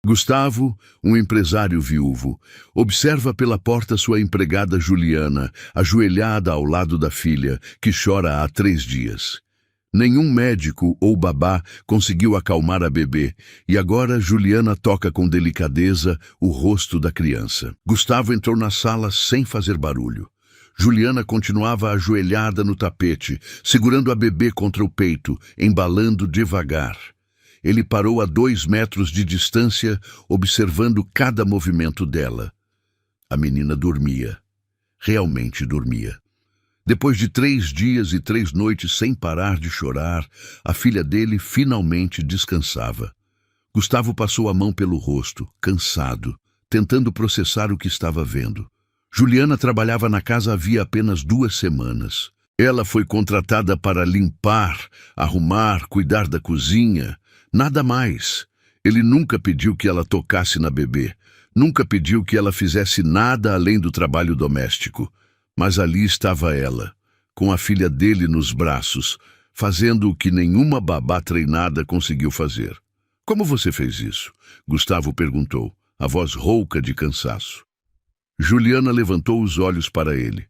Gustavo, um empresário viúvo, observa pela porta sua empregada Juliana, ajoelhada ao lado da filha, que chora há 3 dias. Nenhum médico ou babá conseguiu acalmar a bebê, e agora Juliana toca com delicadeza o rosto da criança. Gustavo entrou na sala sem fazer barulho. Juliana continuava ajoelhada no tapete, segurando a bebê contra o peito, embalando devagar. Ele parou a 2 metros de distância, observando cada movimento dela. A menina dormia. Realmente dormia. Depois de 3 dias e 3 noites sem parar de chorar, a filha dele finalmente descansava. Gustavo passou a mão pelo rosto, cansado, tentando processar o que estava vendo. Juliana trabalhava na casa havia apenas 2 semanas. Ela foi contratada para limpar, arrumar, cuidar da cozinha. Nada mais. Ele nunca pediu que ela tocasse na bebê. Nunca pediu que ela fizesse nada além do trabalho doméstico. Mas ali estava ela, com a filha dele nos braços, fazendo o que nenhuma babá treinada conseguiu fazer. Como você fez isso? Gustavo perguntou, a voz rouca de cansaço. Juliana levantou os olhos para ele.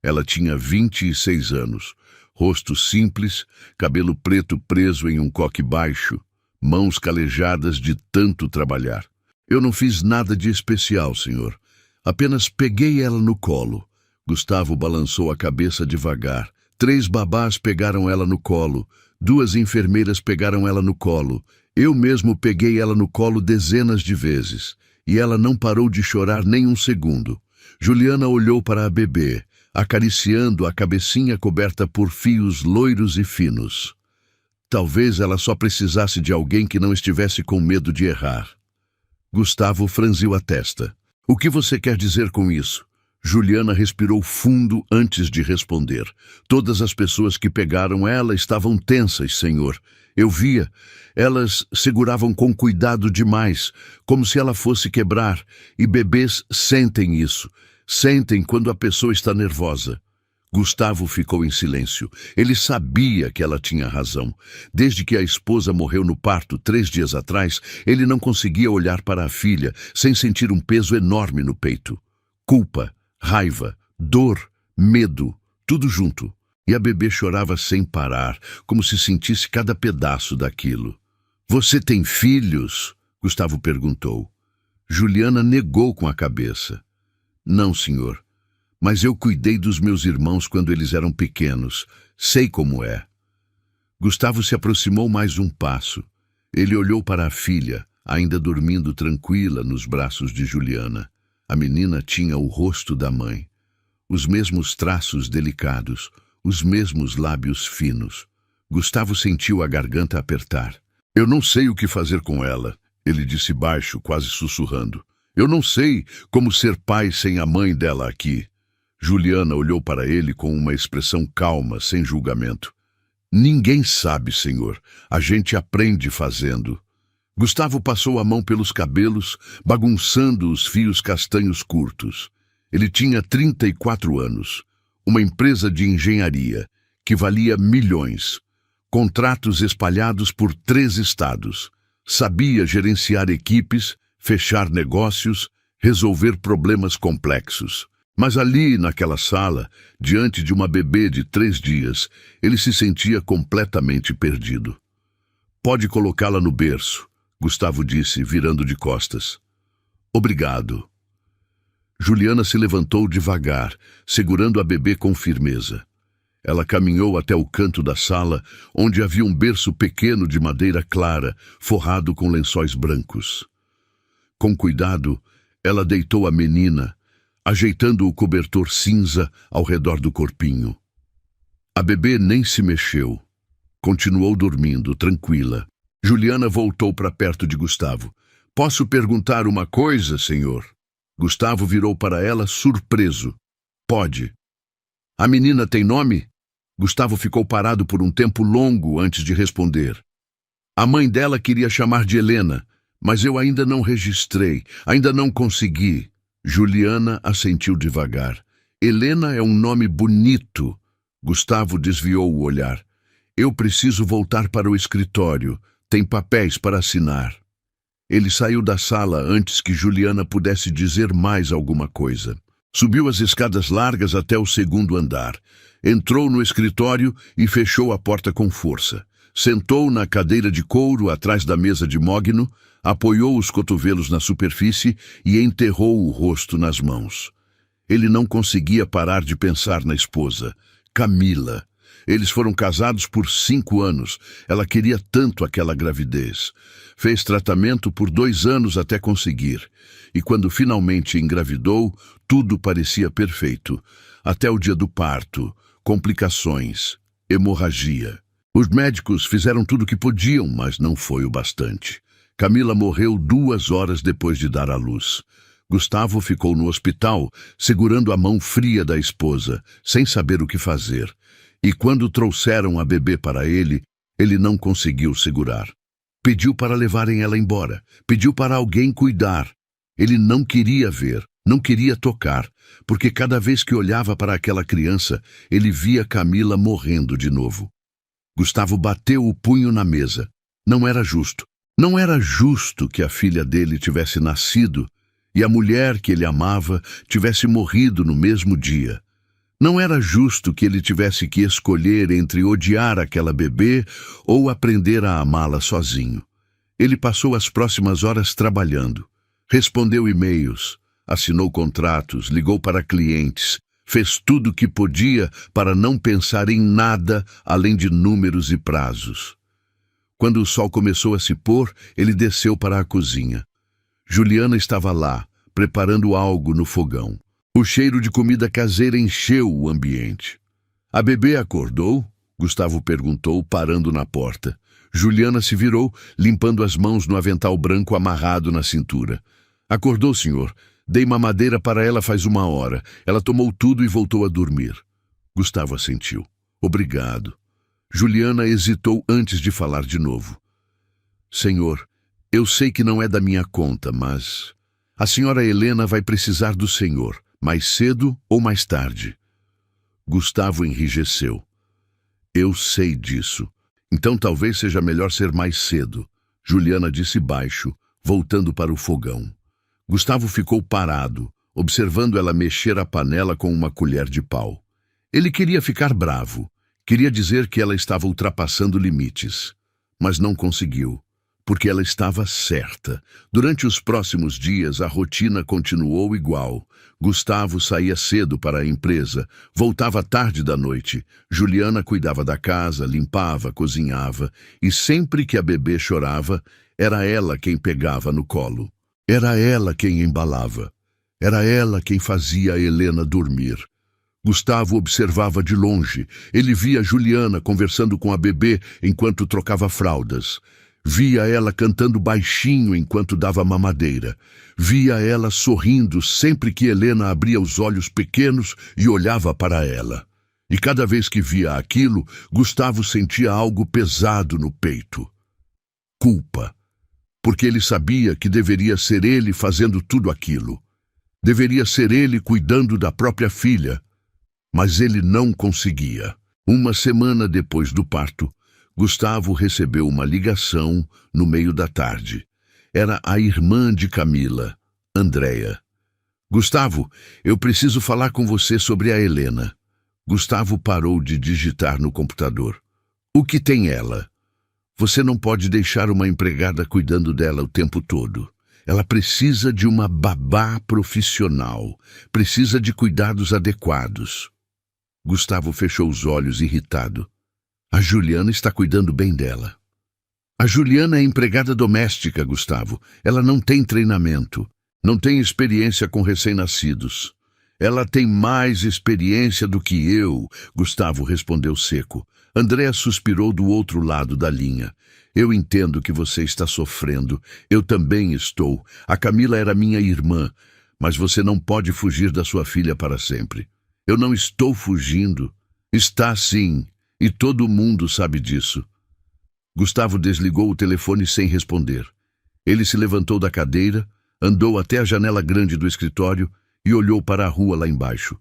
Ela tinha 26 anos, rosto simples, cabelo preto preso em um coque baixo, mãos calejadas de tanto trabalhar. Eu não fiz nada de especial, senhor. Apenas peguei ela no colo. Gustavo balançou a cabeça devagar. 3 babás pegaram ela no colo. 2 enfermeiras pegaram ela no colo. Eu mesmo peguei ela no colo dezenas de vezes. E ela não parou de chorar nem um segundo. Juliana olhou para a bebê, acariciando a cabecinha coberta por fios loiros e finos. Talvez ela só precisasse de alguém que não estivesse com medo de errar. Gustavo franziu a testa. O que você quer dizer com isso? Juliana respirou fundo antes de responder. Todas as pessoas que pegaram ela estavam tensas, senhor. Eu via. Elas seguravam com cuidado demais, como se ela fosse quebrar. E bebês sentem isso. Sentem quando a pessoa está nervosa. Gustavo ficou em silêncio. Ele sabia que ela tinha razão. Desde que a esposa morreu no parto 3 dias atrás, ele não conseguia olhar para a filha sem sentir um peso enorme no peito. Culpa, raiva, dor, medo, tudo junto. E a bebê chorava sem parar, como se sentisse cada pedaço daquilo. Você tem filhos? Gustavo perguntou. Juliana negou com a cabeça. Não, senhor. Mas eu cuidei dos meus irmãos quando eles eram pequenos. Sei como é. Gustavo se aproximou mais um passo. Ele olhou para a filha, ainda dormindo tranquila nos braços de Juliana. A menina tinha o rosto da mãe. Os mesmos traços delicados, os mesmos lábios finos. Gustavo sentiu a garganta apertar. Eu não sei o que fazer com ela, ele disse baixo, quase sussurrando. Eu não sei como ser pai sem a mãe dela aqui. Juliana olhou para ele com uma expressão calma, sem julgamento. Ninguém sabe, senhor. A gente aprende fazendo. Gustavo passou a mão pelos cabelos, bagunçando os fios castanhos curtos. Ele tinha 34 anos. Uma empresa de engenharia, que valia milhões. Contratos espalhados por 3 estados. Sabia gerenciar equipes, fechar negócios, resolver problemas complexos. Mas ali, naquela sala, diante de uma bebê de 3 dias, ele se sentia completamente perdido. Pode colocá-la no berço, Gustavo disse, virando de costas. Obrigado. Juliana se levantou devagar, segurando a bebê com firmeza. Ela caminhou até o canto da sala, onde havia um berço pequeno de madeira clara, forrado com lençóis brancos. Com cuidado, ela deitou a menina, ajeitando o cobertor cinza ao redor do corpinho. A bebê nem se mexeu. Continuou dormindo, tranquila. Juliana voltou para perto de Gustavo. Posso perguntar uma coisa, senhor? Gustavo virou para ela, surpreso. Pode. A menina tem nome? Gustavo ficou parado por um tempo longo antes de responder. A mãe dela queria chamar de Helena, mas eu ainda não registrei, ainda não consegui. Juliana assentiu devagar. Helena é um nome bonito. Gustavo desviou o olhar. Eu preciso voltar para o escritório. Tem papéis para assinar. Ele saiu da sala antes que Juliana pudesse dizer mais alguma coisa. Subiu as escadas largas até o segundo andar. Entrou no escritório e fechou a porta com força. Sentou na cadeira de couro atrás da mesa de mogno, apoiou os cotovelos na superfície e enterrou o rosto nas mãos. Ele não conseguia parar de pensar na esposa, Camila. Eles foram casados por 5 anos. Ela queria tanto aquela gravidez. Fez tratamento por 2 anos até conseguir. E quando finalmente engravidou, tudo parecia perfeito. Até o dia do parto, complicações, hemorragia. Os médicos fizeram tudo o que podiam, mas não foi o bastante. Camila morreu 2 horas depois de dar à luz. Gustavo ficou no hospital, segurando a mão fria da esposa, sem saber o que fazer. E quando trouxeram a bebê para ele não conseguiu segurar. Pediu para levarem ela embora, pediu para alguém cuidar. Ele não queria ver, não queria tocar, porque cada vez que olhava para aquela criança, ele via Camila morrendo de novo. Gustavo bateu o punho na mesa. Não era justo. Não era justo que a filha dele tivesse nascido e a mulher que ele amava tivesse morrido no mesmo dia. Não era justo que ele tivesse que escolher entre odiar aquela bebê ou aprender a amá-la sozinho. Ele passou as próximas horas trabalhando. Respondeu e-mails, assinou contratos, ligou para clientes, fez tudo o que podia para não pensar em nada além de números e prazos. Quando o sol começou a se pôr, ele desceu para a cozinha. Juliana estava lá, preparando algo no fogão. O cheiro de comida caseira encheu o ambiente. A bebê acordou? Gustavo perguntou, parando na porta. Juliana se virou, limpando as mãos no avental branco amarrado na cintura. Acordou, senhor. Dei mamadeira para ela faz 1 hora. Ela tomou tudo e voltou a dormir. Gustavo assentiu. Obrigado. Juliana hesitou antes de falar de novo. Senhor, eu sei que não é da minha conta, mas a senhora Helena vai precisar do senhor, mais cedo ou mais tarde. Gustavo enrijeceu. Eu sei disso. Então talvez seja melhor ser mais cedo, Juliana disse baixo, voltando para o fogão. Gustavo ficou parado, observando ela mexer a panela com uma colher de pau. Ele queria ficar bravo. Queria dizer que ela estava ultrapassando limites, mas não conseguiu, porque ela estava certa. Durante os próximos dias, a rotina continuou igual. Gustavo saía cedo para a empresa, voltava tarde da noite. Juliana cuidava da casa, limpava, cozinhava, e sempre que a bebê chorava, era ela quem pegava no colo. Era ela quem embalava. Era ela quem fazia a Helena dormir. Gustavo observava de longe. Ele via Juliana conversando com a bebê enquanto trocava fraldas. Via ela cantando baixinho enquanto dava mamadeira. Via ela sorrindo sempre que Helena abria os olhos pequenos e olhava para ela. E cada vez que via aquilo, Gustavo sentia algo pesado no peito. Culpa. Porque ele sabia que deveria ser ele fazendo tudo aquilo. Deveria ser ele cuidando da própria filha. Mas ele não conseguia. 1 semana depois do parto, Gustavo recebeu uma ligação no meio da tarde. Era a irmã de Camila, Andréia. Gustavo, eu preciso falar com você sobre a Helena. Gustavo parou de digitar no computador. O que tem ela? Você não pode deixar uma empregada cuidando dela o tempo todo. Ela precisa de uma babá profissional. Precisa de cuidados adequados. Gustavo fechou os olhos irritado. A Juliana está cuidando bem dela. A Juliana é empregada doméstica, Gustavo. Ela não tem treinamento. Não tem experiência com recém-nascidos. Ela tem mais experiência do que eu, Gustavo respondeu seco. Andréa suspirou do outro lado da linha. Eu entendo que você está sofrendo. Eu também estou. A Camila era minha irmã. Mas você não pode fugir da sua filha para sempre. Eu não estou fugindo. Está sim, e todo mundo sabe disso. Gustavo desligou o telefone sem responder. Ele se levantou da cadeira, andou até a janela grande do escritório e olhou para a rua lá embaixo.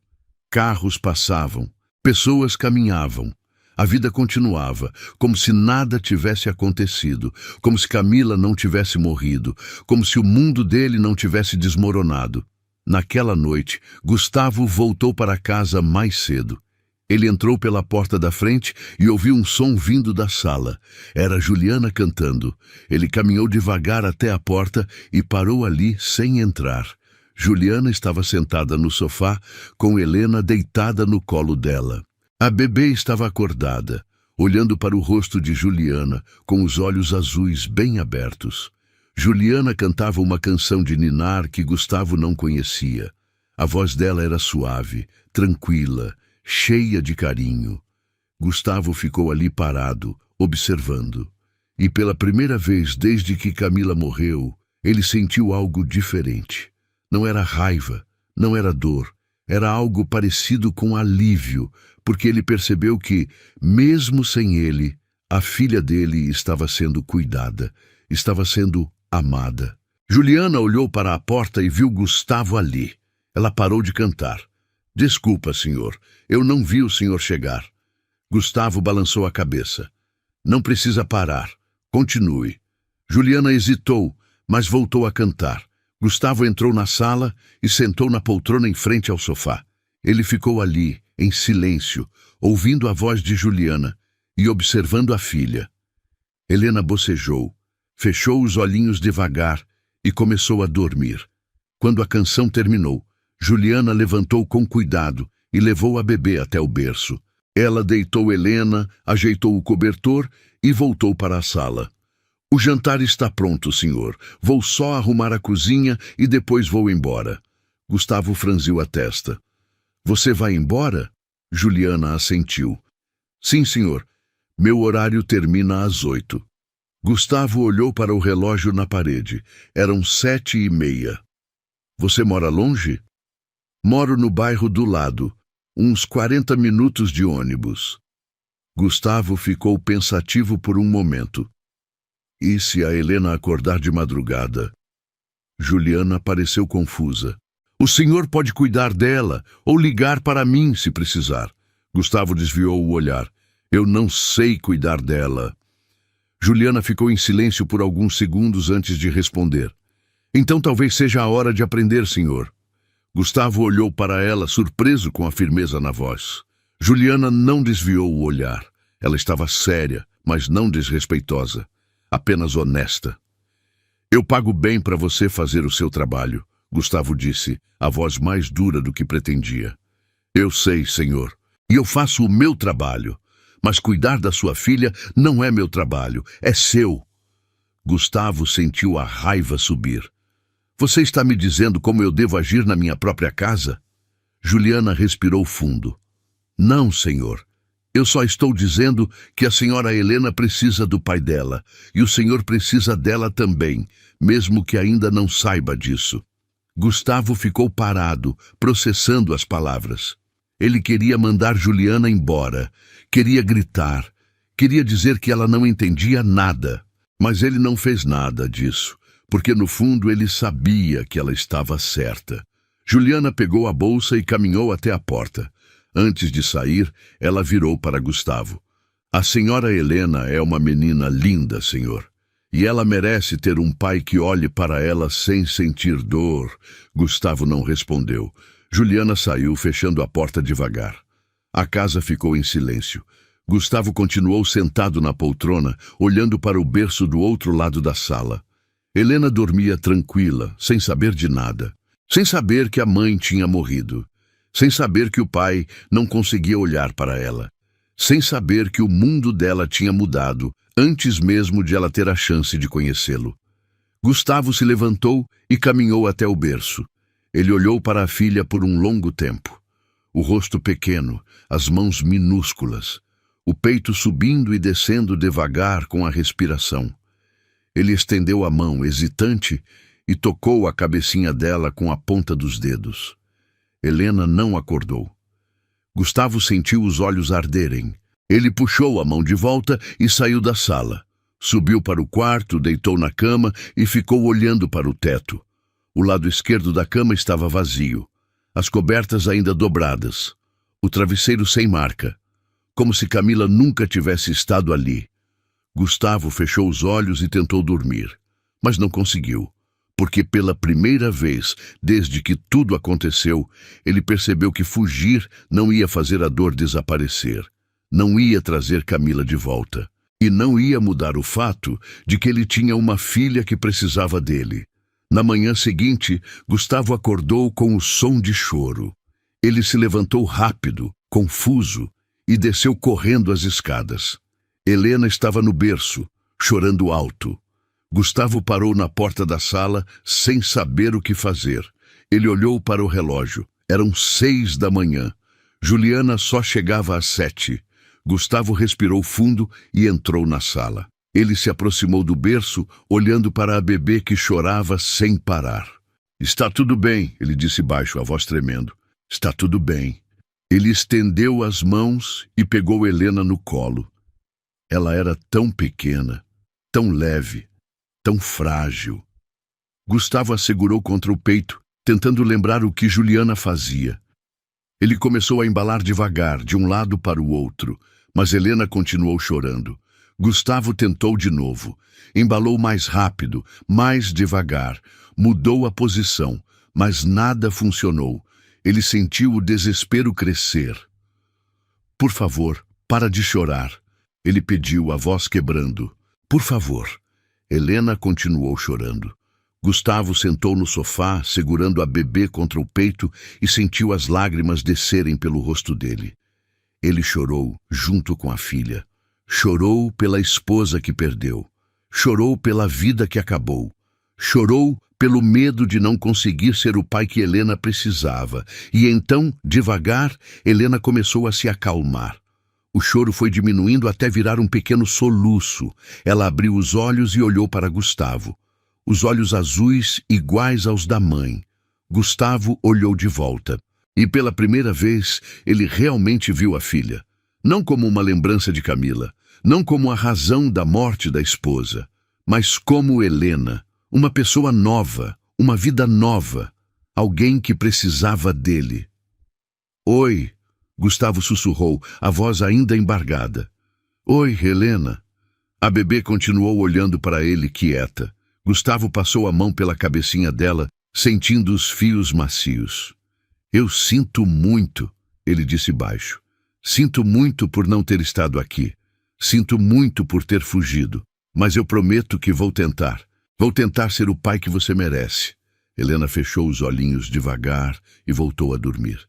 Carros passavam, pessoas caminhavam. A vida continuava, como se nada tivesse acontecido, como se Camila não tivesse morrido, como se o mundo dele não tivesse desmoronado. Naquela noite, Gustavo voltou para casa mais cedo. Ele entrou pela porta da frente e ouviu um som vindo da sala. Era Juliana cantando. Ele caminhou devagar até a porta e parou ali sem entrar. Juliana estava sentada no sofá, com Helena deitada no colo dela. A bebê estava acordada, olhando para o rosto de Juliana, com os olhos azuis bem abertos. Juliana cantava uma canção de ninar que Gustavo não conhecia. A voz dela era suave, tranquila, cheia de carinho. Gustavo ficou ali parado, observando. E pela primeira vez desde que Camila morreu, ele sentiu algo diferente. Não era raiva, não era dor, era algo parecido com alívio, porque ele percebeu que, mesmo sem ele, a filha dele estava sendo cuidada, estava sendo amada. Juliana olhou para a porta e viu Gustavo ali. Ela parou de cantar. Desculpa, senhor, eu não vi o senhor chegar. Gustavo balançou a cabeça. Não precisa parar. Continue. Juliana hesitou, mas voltou a cantar. Gustavo entrou na sala e sentou na poltrona em frente ao sofá. Ele ficou ali, em silêncio, ouvindo a voz de Juliana e observando a filha. Helena bocejou, fechou os olhinhos devagar e começou a dormir. Quando a canção terminou, Juliana levantou com cuidado e levou a bebê até o berço. Ela deitou Helena, ajeitou o cobertor e voltou para a sala. O jantar está pronto, senhor. Vou só arrumar a cozinha e depois vou embora. Gustavo franziu a testa. Você vai embora? Juliana assentiu. Sim, senhor. Meu horário termina às 8. Gustavo olhou para o relógio na parede. Eram 7h30. Você mora longe? Moro no bairro do lado, uns 40 minutos de ônibus. Gustavo ficou pensativo por um momento. E se a Helena acordar de madrugada? Juliana pareceu confusa. O senhor pode cuidar dela ou ligar para mim se precisar. Gustavo desviou o olhar. Eu não sei cuidar dela. Juliana ficou em silêncio por alguns segundos antes de responder. Então talvez seja a hora de aprender, senhor. Gustavo olhou para ela, surpreso com a firmeza na voz. Juliana não desviou o olhar. Ela estava séria, mas não desrespeitosa. Apenas honesta. Eu pago bem para você fazer o seu trabalho, Gustavo disse, a voz mais dura do que pretendia. Eu sei, senhor, e eu faço o meu trabalho, mas cuidar da sua filha não é meu trabalho, é seu. Gustavo sentiu a raiva subir. Você está me dizendo como eu devo agir na minha própria casa? Juliana respirou fundo. Não, senhor. Eu só estou dizendo que a senhora Helena precisa do pai dela, e o senhor precisa dela também, mesmo que ainda não saiba disso. Gustavo ficou parado, processando as palavras. Ele queria mandar Juliana embora, queria gritar, queria dizer que ela não entendia nada. Mas ele não fez nada disso, porque no fundo ele sabia que ela estava certa. Juliana pegou a bolsa e caminhou até a porta. Antes de sair, ela virou para Gustavo. A senhora Helena é uma menina linda, senhor. E ela merece ter um pai que olhe para ela sem sentir dor. Gustavo não respondeu. Juliana saiu, fechando a porta devagar. A casa ficou em silêncio. Gustavo continuou sentado na poltrona, olhando para o berço do outro lado da sala. Helena dormia tranquila, sem saber de nada. Sem saber que a mãe tinha morrido. Sem saber que o pai não conseguia olhar para ela. Sem saber que o mundo dela tinha mudado, antes mesmo de ela ter a chance de conhecê-lo. Gustavo se levantou e caminhou até o berço. Ele olhou para a filha por um longo tempo. O rosto pequeno, as mãos minúsculas, o peito subindo e descendo devagar com a respiração. Ele estendeu a mão, hesitante, e tocou a cabecinha dela com a ponta dos dedos. Helena não acordou. Gustavo sentiu os olhos arderem. Ele puxou a mão de volta e saiu da sala. Subiu para o quarto, deitou na cama e ficou olhando para o teto. O lado esquerdo da cama estava vazio. As cobertas ainda dobradas. O travesseiro sem marca. como se Camila nunca tivesse estado ali. Gustavo fechou os olhos e tentou dormir, mas não conseguiu, porque pela primeira vez, desde que tudo aconteceu, ele percebeu que fugir não ia fazer a dor desaparecer, não ia trazer Camila de volta, e não ia mudar o fato de que ele tinha uma filha que precisava dele. Na manhã seguinte, Gustavo acordou com o som de choro. Ele se levantou rápido, confuso, e desceu correndo as escadas. Helena estava no berço, chorando alto. Gustavo parou na porta da sala, sem saber o que fazer. Ele olhou para o relógio. Eram 6 da manhã. Juliana só chegava às 7. Gustavo respirou fundo e entrou na sala. Ele se aproximou do berço, olhando para a bebê que chorava sem parar. "Está tudo bem", ele disse baixo, a voz tremendo. "Está tudo bem." Ele estendeu as mãos e pegou Helena no colo. Ela era tão pequena, tão leve, tão frágil. Gustavo a segurou contra o peito, tentando lembrar o que Juliana fazia. Ele começou a embalar devagar, de um lado para o outro, mas Helena continuou chorando. Gustavo tentou de novo. Embalou mais rápido, mais devagar. Mudou a posição, mas nada funcionou. Ele sentiu o desespero crescer. "Por favor, para de chorar", ele pediu, a voz quebrando. "Por favor." Helena continuou chorando. Gustavo sentou no sofá, segurando a bebê contra o peito, e sentiu as lágrimas descerem pelo rosto dele. Ele chorou junto com a filha. Chorou pela esposa que perdeu. Chorou pela vida que acabou. Chorou pelo medo de não conseguir ser o pai que Helena precisava. E então, devagar, Helena começou a se acalmar. O choro foi diminuindo até virar um pequeno soluço. Ela abriu os olhos e olhou para Gustavo. Os olhos azuis iguais aos da mãe. Gustavo olhou de volta. E pela primeira vez, ele realmente viu a filha. Não como uma lembrança de Camila, não como a razão da morte da esposa, mas como Helena, uma pessoa nova, uma vida nova, alguém que precisava dele. "Oi", Gustavo sussurrou, a voz ainda embargada. "Oi, Helena." A bebê continuou olhando para ele quieta. Gustavo passou a mão pela cabecinha dela, sentindo os fios macios. "Eu sinto muito", ele disse baixo. "Sinto muito por não ter estado aqui. Sinto muito por ter fugido. Mas eu prometo que vou tentar. Vou tentar ser o pai que você merece." Helena fechou os olhinhos devagar e voltou a dormir.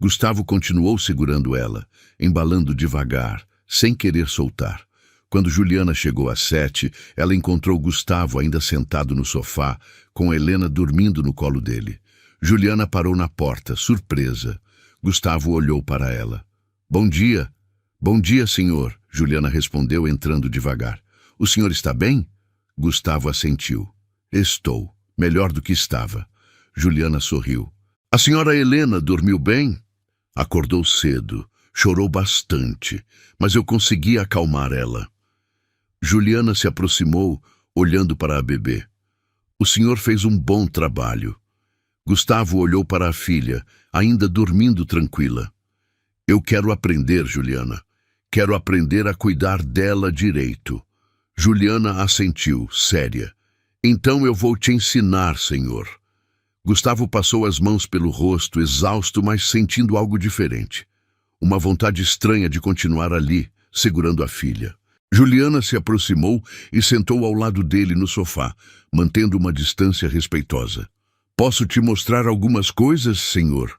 Gustavo continuou segurando ela, embalando devagar, sem querer soltar. Quando Juliana chegou às 7, ela encontrou Gustavo ainda sentado no sofá, com Helena dormindo no colo dele. Juliana parou na porta, surpresa. Gustavo olhou para ela. "Bom dia." "Bom dia, senhor", Juliana respondeu, entrando devagar. "O senhor está bem?" Gustavo assentiu. "Estou. Melhor do que estava." Juliana sorriu. "A senhora Helena dormiu bem?" "Acordou cedo. Chorou bastante, mas eu consegui acalmar ela." Juliana se aproximou, olhando para a bebê. "O senhor fez um bom trabalho." Gustavo olhou para a filha, ainda dormindo tranquila. "Eu quero aprender, Juliana. Quero aprender a cuidar dela direito." Juliana assentiu, séria. "Então eu vou te ensinar, senhor." Gustavo passou as mãos pelo rosto, exausto, mas sentindo algo diferente. Uma vontade estranha de continuar ali, segurando a filha. Juliana se aproximou e sentou ao lado dele no sofá, mantendo uma distância respeitosa. "Posso te mostrar algumas coisas, senhor?"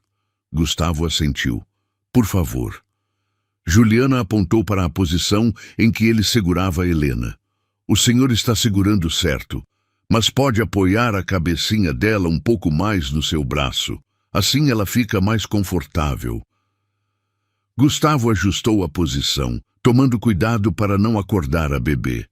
Gustavo assentiu. "Por favor." Juliana apontou para a posição em que ele segurava Helena. "O senhor está segurando certo, mas pode apoiar a cabecinha dela um pouco mais no seu braço. Assim ela fica mais confortável." Gustavo ajustou a posição, tomando cuidado para não acordar a bebê.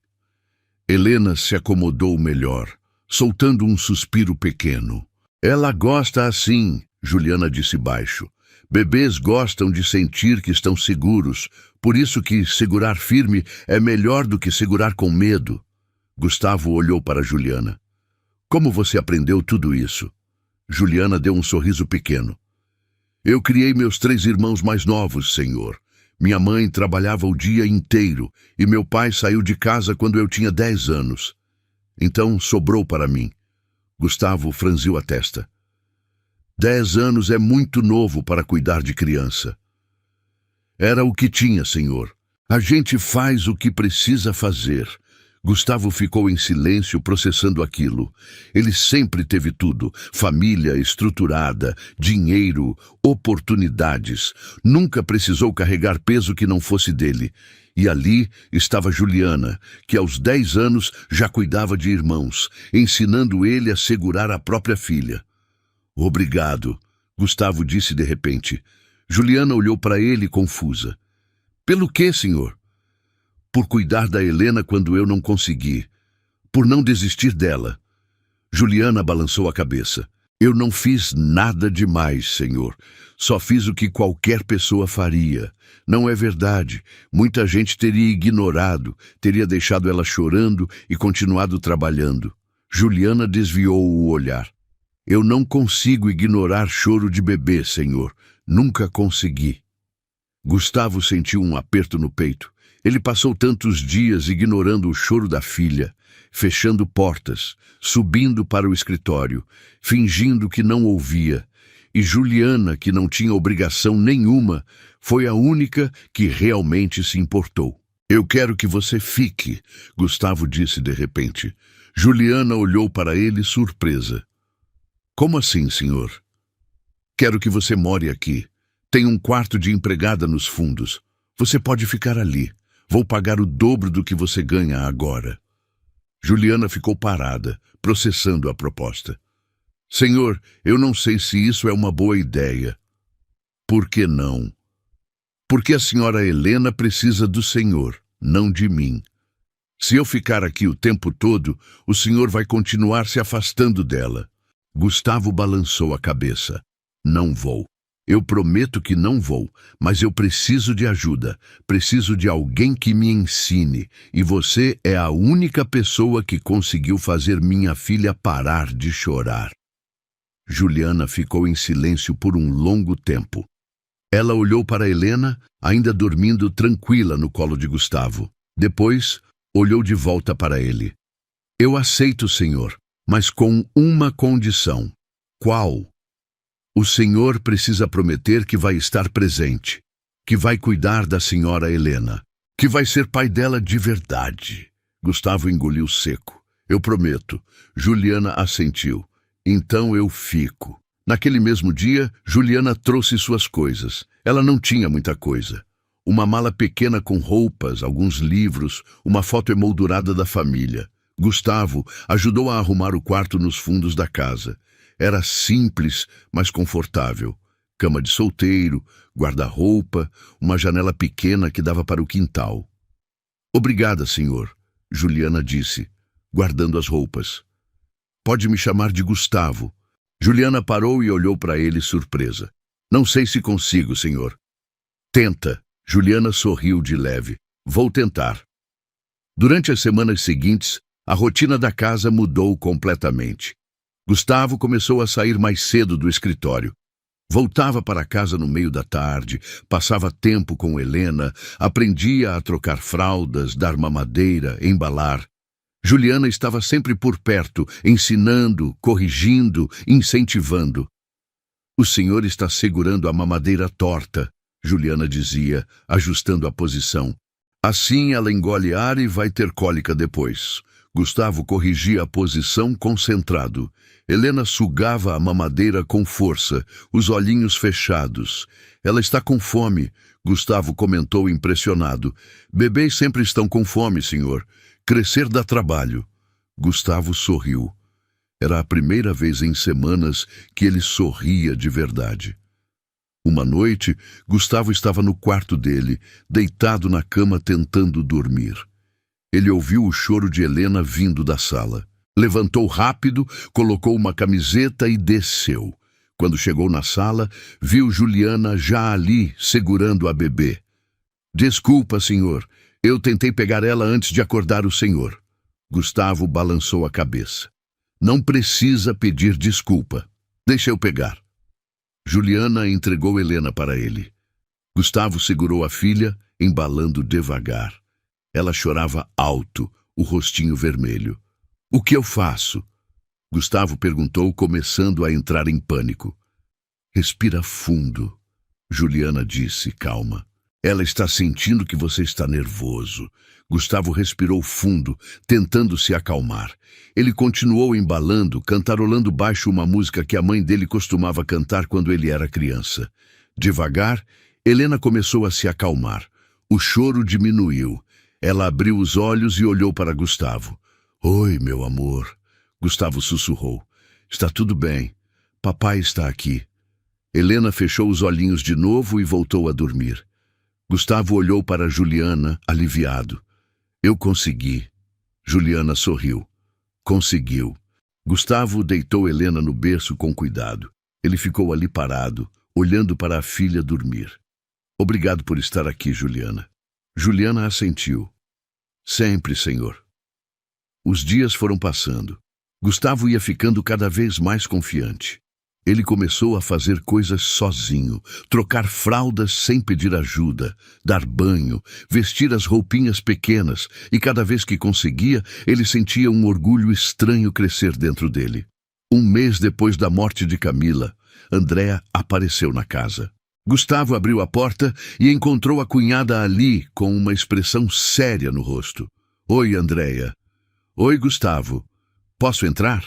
Helena se acomodou melhor, soltando um suspiro pequeno. "Ela gosta assim", Juliana disse baixo. "Bebês gostam de sentir que estão seguros, por isso que segurar firme é melhor do que segurar com medo." Gustavo olhou para Juliana. "Como você aprendeu tudo isso?" Juliana deu um sorriso pequeno. "Eu criei meus 3 irmãos mais novos, senhor. Minha mãe trabalhava o dia inteiro e meu pai saiu de casa quando eu tinha 10 anos. Então sobrou para mim. Gustavo franziu a testa. 10 anos é muito novo para cuidar de criança. Era o que tinha, senhor. A gente faz o que precisa fazer. Gustavo ficou em silêncio processando aquilo. Ele sempre teve tudo: família estruturada, dinheiro, oportunidades. Nunca precisou carregar peso que não fosse dele. E ali estava Juliana, que aos 10 anos já cuidava de irmãos, ensinando ele a segurar a própria filha. Obrigado, Gustavo disse de repente. Juliana olhou para ele confusa. Pelo quê, senhor? Por cuidar da Helena quando eu não consegui. Por não desistir dela. Juliana balançou a cabeça. Eu não fiz nada demais, senhor. Só fiz o que qualquer pessoa faria. Não é verdade. Muita gente teria ignorado, teria deixado ela chorando e continuado trabalhando. Juliana desviou o olhar. Eu não consigo ignorar choro de bebê, senhor. Nunca consegui. Gustavo sentiu um aperto no peito. Ele passou tantos dias ignorando o choro da filha, fechando portas, subindo para o escritório, fingindo que não ouvia. E Juliana, que não tinha obrigação nenhuma, foi a única que realmente se importou. Eu quero que você fique, Gustavo disse de repente. Juliana olhou para ele surpresa. Como assim, senhor? Quero que você more aqui. Tem um quarto de empregada nos fundos. Você pode ficar ali. Vou pagar o dobro do que você ganha agora. Juliana ficou parada, processando a proposta. Senhor, eu não sei se isso é uma boa ideia. Por que não? Porque a senhora Helena precisa do senhor, não de mim. Se eu ficar aqui o tempo todo, o senhor vai continuar se afastando dela. Gustavo balançou a cabeça. Não vou. Eu prometo que não vou, mas eu preciso de ajuda. Preciso de alguém que me ensine. E você é a única pessoa que conseguiu fazer minha filha parar de chorar. Juliana ficou em silêncio por um longo tempo. Ela olhou para Helena, ainda dormindo tranquila no colo de Gustavo. Depois, olhou de volta para ele. Eu aceito, senhor, mas com uma condição. Qual? O senhor precisa prometer que vai estar presente, que vai cuidar da senhora Helena, que vai ser pai dela de verdade. Gustavo engoliu seco. Eu prometo. Juliana assentiu. Então eu fico. Naquele mesmo dia, Juliana trouxe suas coisas. Ela não tinha muita coisa. Uma mala pequena com roupas, alguns livros, uma foto emoldurada da família. Gustavo ajudou a arrumar o quarto nos fundos da casa. Era simples, mas confortável. Cama de solteiro, guarda-roupa, uma janela pequena que dava para o quintal. Obrigada, senhor, Juliana disse, guardando as roupas. Pode me chamar de Gustavo. Juliana parou e olhou para ele surpresa. Não sei se consigo, senhor. Tenta. Juliana sorriu de leve. Vou tentar. Durante as semanas seguintes, a rotina da casa mudou completamente. Gustavo começou a sair mais cedo do escritório. Voltava para casa no meio da tarde, passava tempo com Helena, aprendia a trocar fraldas, dar mamadeira, embalar. Juliana estava sempre por perto, ensinando, corrigindo, incentivando. O senhor está segurando a mamadeira torta, Juliana dizia, ajustando a posição. Assim ela engole ar e vai ter cólica depois. Gustavo corrigia a posição concentrado. Helena sugava a mamadeira com força, os olhinhos fechados. Ela está com fome, Gustavo comentou impressionado. Bebês sempre estão com fome, senhor. Crescer dá trabalho. Gustavo sorriu. Era a primeira vez em semanas que ele sorria de verdade. Uma noite, Gustavo estava no quarto dele, deitado na cama tentando dormir. Ele ouviu o choro de Helena vindo da sala. Levantou rápido, colocou uma camiseta e desceu. Quando chegou na sala, viu Juliana já ali, segurando a bebê. Desculpa, senhor. Eu tentei pegar ela antes de acordar o senhor. Gustavo balançou a cabeça. Não precisa pedir desculpa. Deixa eu pegar. Juliana entregou Helena para ele. Gustavo segurou a filha, embalando devagar. Ela chorava alto, o rostinho vermelho. "O que eu faço?" Gustavo perguntou, começando a entrar em pânico. "Respira fundo", Juliana disse, calma. "Ela está sentindo que você está nervoso." Gustavo respirou fundo, tentando se acalmar. Ele continuou embalando, cantarolando baixo uma música que a mãe dele costumava cantar quando ele era criança. Devagar, Helena começou a se acalmar. O choro diminuiu. Ela abriu os olhos e olhou para Gustavo. "Oi, meu amor." Gustavo sussurrou. "Está tudo bem. Papai está aqui." Helena fechou os olhinhos de novo e voltou a dormir. Gustavo olhou para Juliana, aliviado. "Eu consegui." Juliana sorriu. "Conseguiu." Gustavo deitou Helena no berço com cuidado. Ele ficou ali parado, olhando para a filha dormir. "Obrigado por estar aqui, Juliana." Juliana assentiu. "Sempre, senhor." Os dias foram passando. Gustavo ia ficando cada vez mais confiante. Ele começou a fazer coisas sozinho, trocar fraldas sem pedir ajuda, dar banho, vestir as roupinhas pequenas, e cada vez que conseguia, ele sentia um orgulho estranho crescer dentro dele. Um mês depois da morte de Camila, Andréa apareceu na casa. Gustavo abriu a porta e encontrou a cunhada ali, com uma expressão séria no rosto. "Oi, Andréa." "Oi, Gustavo. Posso entrar?"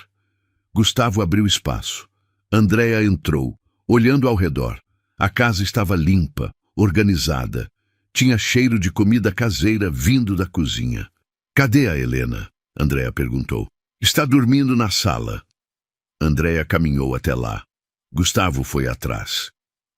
Gustavo abriu espaço. Andréa entrou, olhando ao redor. A casa estava limpa, organizada. Tinha cheiro de comida caseira vindo da cozinha. "Cadê a Helena?" Andréa perguntou. "Está dormindo na sala." Andréa caminhou até lá. Gustavo foi atrás.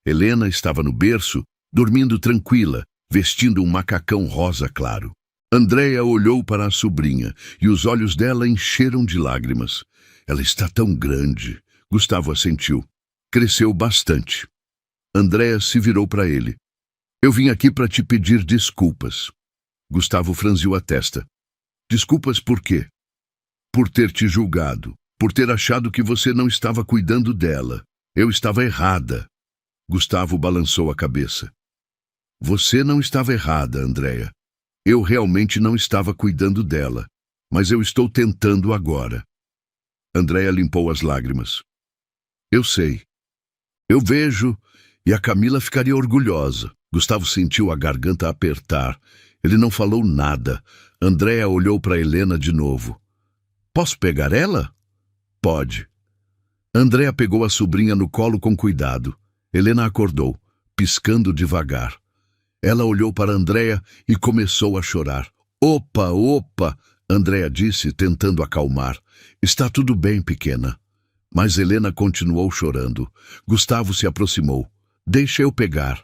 Helena estava no berço, dormindo tranquila, vestindo um macacão rosa claro. Andréa olhou para a sobrinha e os olhos dela encheram de lágrimas. "Ela está tão grande." Gustavo assentiu. "Cresceu bastante." Andréa se virou para ele. "Eu vim aqui para te pedir desculpas." Gustavo franziu a testa. "Desculpas por quê?" "Por ter te julgado, por ter achado que você não estava cuidando dela. Eu estava errada." Gustavo balançou a cabeça. "Você não estava errada, Andréa. Eu realmente não estava cuidando dela, mas eu estou tentando agora." Andréa limpou as lágrimas. "Eu sei. Eu vejo, e a Camila ficaria orgulhosa." Gustavo sentiu a garganta apertar. Ele não falou nada. Andréa olhou para Helena de novo. "Posso pegar ela?" "Pode." Andréa pegou a sobrinha no colo com cuidado. Helena acordou, piscando devagar. Ela olhou para Andréa e começou a chorar. "Opa, opa!" Andréa disse, tentando acalmar. "Está tudo bem, pequena." Mas Helena continuou chorando. Gustavo se aproximou. "Deixa eu pegar."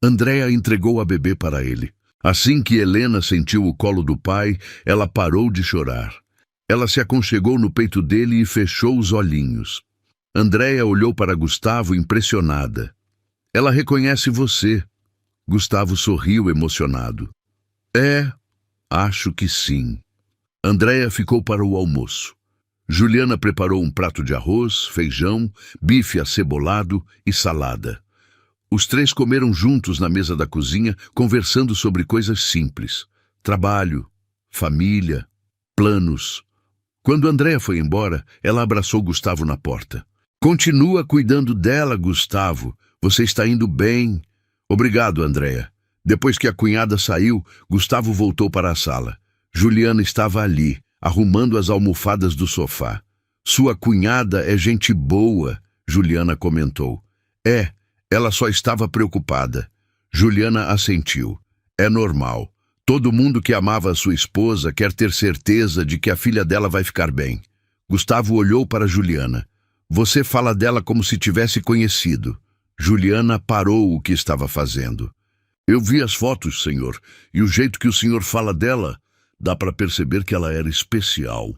Andréa entregou a bebê para ele. Assim que Helena sentiu o colo do pai, ela parou de chorar. Ela se aconchegou no peito dele e fechou os olhinhos. Andréa olhou para Gustavo impressionada. "Ela reconhece você." Gustavo sorriu emocionado. "É, acho que sim." Andréa ficou para o almoço. Juliana preparou um prato de arroz, feijão, bife acebolado e salada. Os três comeram juntos na mesa da cozinha, conversando sobre coisas simples. Trabalho, família, planos. Quando Andréa foi embora, ela abraçou Gustavo na porta. "Continua cuidando dela, Gustavo. Você está indo bem." "Obrigado, Andréa." Depois que a cunhada saiu, Gustavo voltou para a sala. Juliana estava ali, arrumando as almofadas do sofá. "Sua cunhada é gente boa," Juliana comentou. "É, ela só estava preocupada." Juliana assentiu. "É normal. Todo mundo que amava a sua esposa quer ter certeza de que a filha dela vai ficar bem." Gustavo olhou para Juliana. "Você fala dela como se tivesse conhecido." Juliana parou o que estava fazendo. "Eu vi as fotos, senhor, e o jeito que o senhor fala dela, dá para perceber que ela era especial."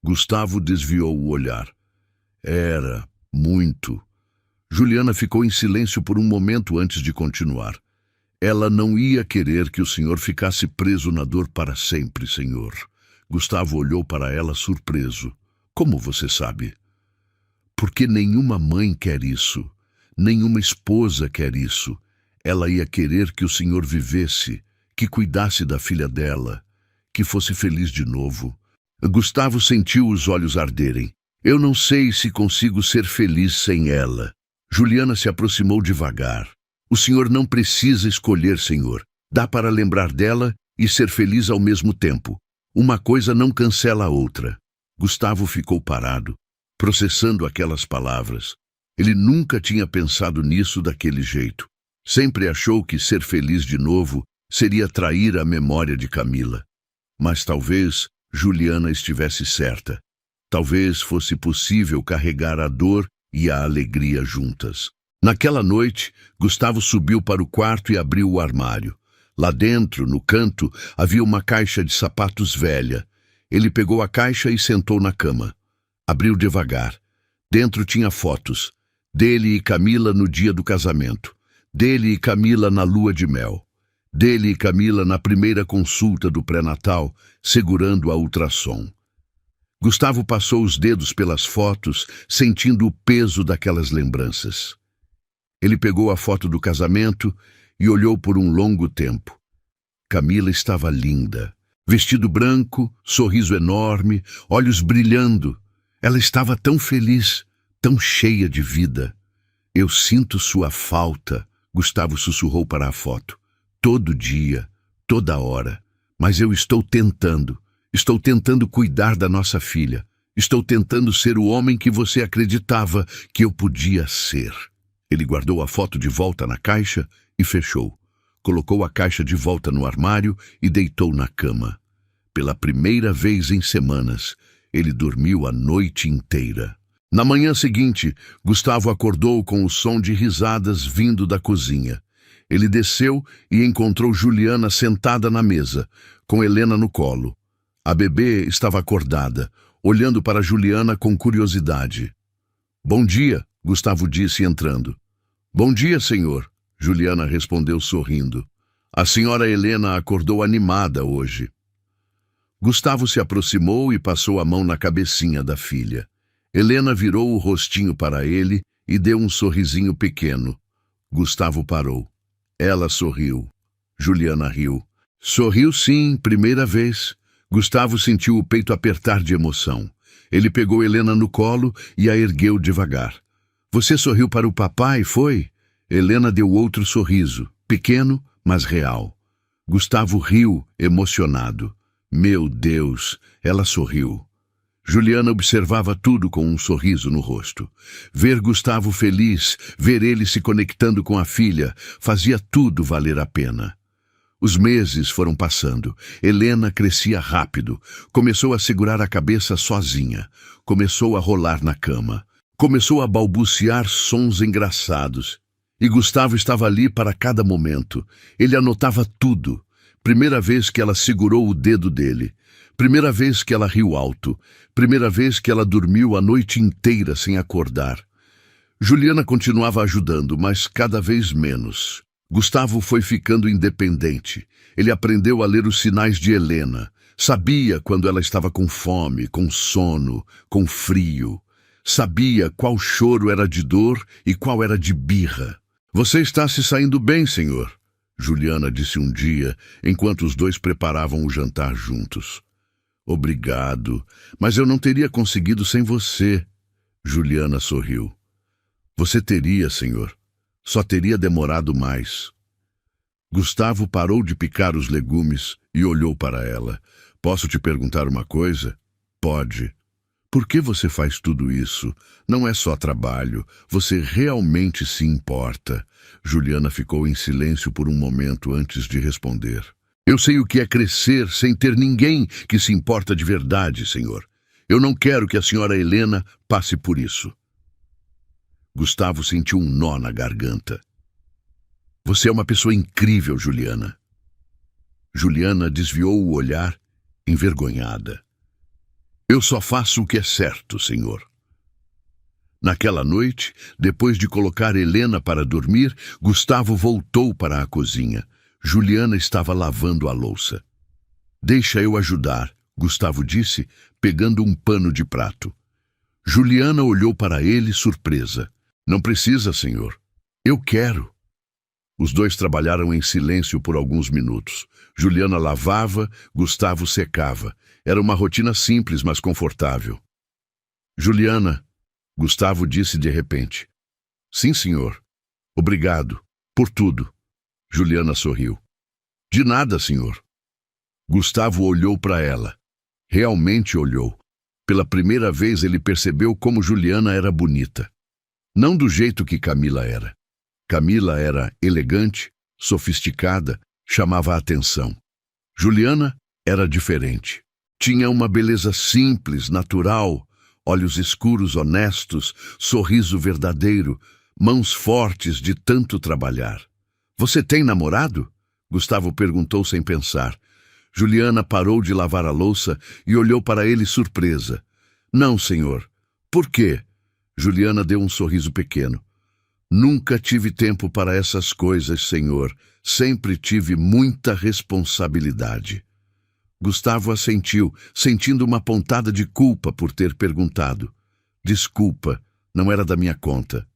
Gustavo desviou o olhar. "Era, muito." Juliana ficou em silêncio por um momento antes de continuar. "Ela não ia querer que o senhor ficasse preso na dor para sempre, senhor." Gustavo olhou para ela surpreso. "Como você sabe?" "Porque nenhuma mãe quer isso. Nenhuma esposa quer isso. Ela ia querer que o senhor vivesse, que cuidasse da filha dela, que fosse feliz de novo. Gustavo sentiu os olhos arderem. Eu não sei se consigo ser feliz sem ela. Juliana se aproximou devagar. O senhor não precisa escolher, senhor. Dá para lembrar dela e ser feliz ao mesmo tempo. Uma coisa não cancela a outra. Gustavo ficou parado, processando aquelas palavras. Ele nunca tinha pensado nisso daquele jeito. Sempre achou que ser feliz de novo seria trair a memória de Camila. Mas talvez Juliana estivesse certa. Talvez fosse possível carregar a dor e a alegria juntas. Naquela noite, Gustavo subiu para o quarto e abriu o armário. Lá dentro, no canto, havia uma caixa de sapatos velha. Ele pegou a caixa e sentou na cama. Abriu devagar. Dentro tinha fotos. Dele e Camila no dia do casamento. Dele e Camila na lua de mel. Dele e Camila na primeira consulta do pré-natal, segurando a ultrassom. Gustavo passou os dedos pelas fotos, sentindo o peso daquelas lembranças. Ele pegou a foto do casamento e olhou por um longo tempo. Camila estava linda. Vestido branco, sorriso enorme, olhos brilhando. Ela estava tão feliz, tão cheia de vida. Eu sinto sua falta, Gustavo sussurrou para a foto. Todo dia, toda hora. Mas eu estou tentando cuidar da nossa filha. Estou tentando ser o homem que você acreditava que eu podia ser. Ele guardou a foto de volta na caixa e fechou. Colocou a caixa de volta no armário e deitou na cama. Pela primeira vez em semanas, ele dormiu a noite inteira. Na manhã seguinte, Gustavo acordou com o som de risadas vindo da cozinha. Ele desceu e encontrou Juliana sentada na mesa, com Helena no colo. A bebê estava acordada, olhando para Juliana com curiosidade. "Bom dia", Gustavo disse entrando. "Bom dia, senhor", Juliana respondeu sorrindo. "A senhora Helena acordou animada hoje." Gustavo se aproximou e passou a mão na cabecinha da filha. Helena virou o rostinho para ele e deu um sorrisinho pequeno. Gustavo parou. Ela sorriu. Juliana riu. Sorriu sim, primeira vez. Gustavo sentiu o peito apertar de emoção. Ele pegou Helena no colo e a ergueu devagar. "Você sorriu para o papai, foi?" Helena deu outro sorriso, pequeno, mas real. Gustavo riu, emocionado. Meu Deus, ela sorriu. Juliana observava tudo com um sorriso no rosto. Ver Gustavo feliz, ver ele se conectando com a filha, fazia tudo valer a pena. Os meses foram passando. Helena crescia rápido. Começou a segurar a cabeça sozinha. Começou a rolar na cama. Começou a balbuciar sons engraçados. E Gustavo estava ali para cada momento. Ele anotava tudo. Primeira vez que ela segurou o dedo dele. Primeira vez que ela riu alto. Primeira vez que ela dormiu a noite inteira sem acordar. Juliana continuava ajudando, mas cada vez menos. Gustavo foi ficando independente. Ele aprendeu a ler os sinais de Helena. Sabia quando ela estava com fome, com sono, com frio. Sabia qual choro era de dor e qual era de birra. "Você está se saindo bem, senhor", Juliana disse um dia, enquanto os dois preparavam o jantar juntos. "Obrigado, mas eu não teria conseguido sem você", Juliana sorriu. "Você teria, senhor. Só teria demorado mais." Gustavo parou de picar os legumes e olhou para ela. "Posso te perguntar uma coisa?" "Pode." "Por que você faz tudo isso? Não é só trabalho. Você realmente se importa." Juliana ficou em silêncio por um momento antes de responder. "Eu sei o que é crescer sem ter ninguém que se importa de verdade, senhor. Eu não quero que a senhora Helena passe por isso." Gustavo sentiu um nó na garganta. "Você é uma pessoa incrível, Juliana." Juliana desviou o olhar, envergonhada. "Eu só faço o que é certo, senhor." Naquela noite, depois de colocar Helena para dormir, Gustavo voltou para a cozinha. Juliana estava lavando a louça. "Deixa eu ajudar", Gustavo disse, pegando um pano de prato. Juliana olhou para ele surpresa. "Não precisa, senhor. Eu quero." Os dois trabalharam em silêncio por alguns minutos. Juliana lavava, Gustavo secava. Era uma rotina simples, mas confortável. Juliana, Gustavo disse de repente. Sim, senhor. Obrigado. Por tudo. Juliana sorriu. De nada, senhor. Gustavo olhou para ela. Realmente olhou. Pela primeira vez ele percebeu como Juliana era bonita. Não do jeito que Camila era. Camila era elegante, sofisticada, chamava a atenção. Juliana era diferente. Tinha uma beleza simples, natural, olhos escuros, honestos, sorriso verdadeiro, mãos fortes de tanto trabalhar. Você tem namorado? Gustavo perguntou sem pensar. Juliana parou de lavar a louça e olhou para ele surpresa. Não, senhor. Por quê? Juliana deu um sorriso pequeno. Nunca tive tempo para essas coisas, senhor. Sempre tive muita responsabilidade. Gustavo assentiu, sentindo uma pontada de culpa por ter perguntado. Desculpa, não era da minha conta.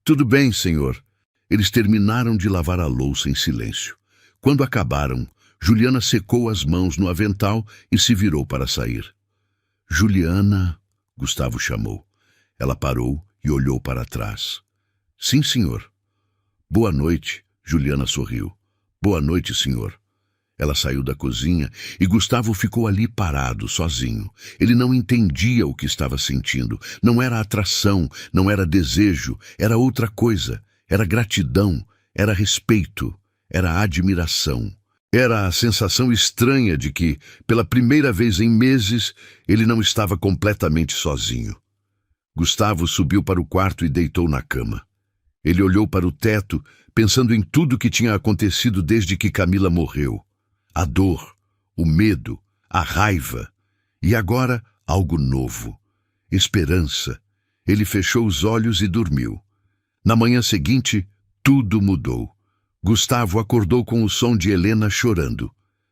Tudo bem, senhor. Eles terminaram de lavar a louça em silêncio. Quando acabaram, Juliana secou as mãos no avental e se virou para sair. Juliana, Gustavo chamou. Ela parou e olhou para trás. Sim, senhor. Boa noite, Juliana sorriu. Boa noite, senhor. Ela saiu da cozinha e Gustavo ficou ali parado, sozinho. Ele não entendia o que estava sentindo. Não era atração, não era desejo, era outra coisa. Era gratidão, era respeito, era admiração. Era a sensação estranha de que, pela primeira vez em meses, ele não estava completamente sozinho. Gustavo subiu para o quarto e deitou na cama. Ele olhou para o teto, pensando em tudo que tinha acontecido desde que Camila morreu. A dor, o medo, a raiva. E agora, algo novo. Esperança. Ele fechou os olhos e dormiu. Na manhã seguinte, tudo mudou. Gustavo acordou com o som de Helena chorando.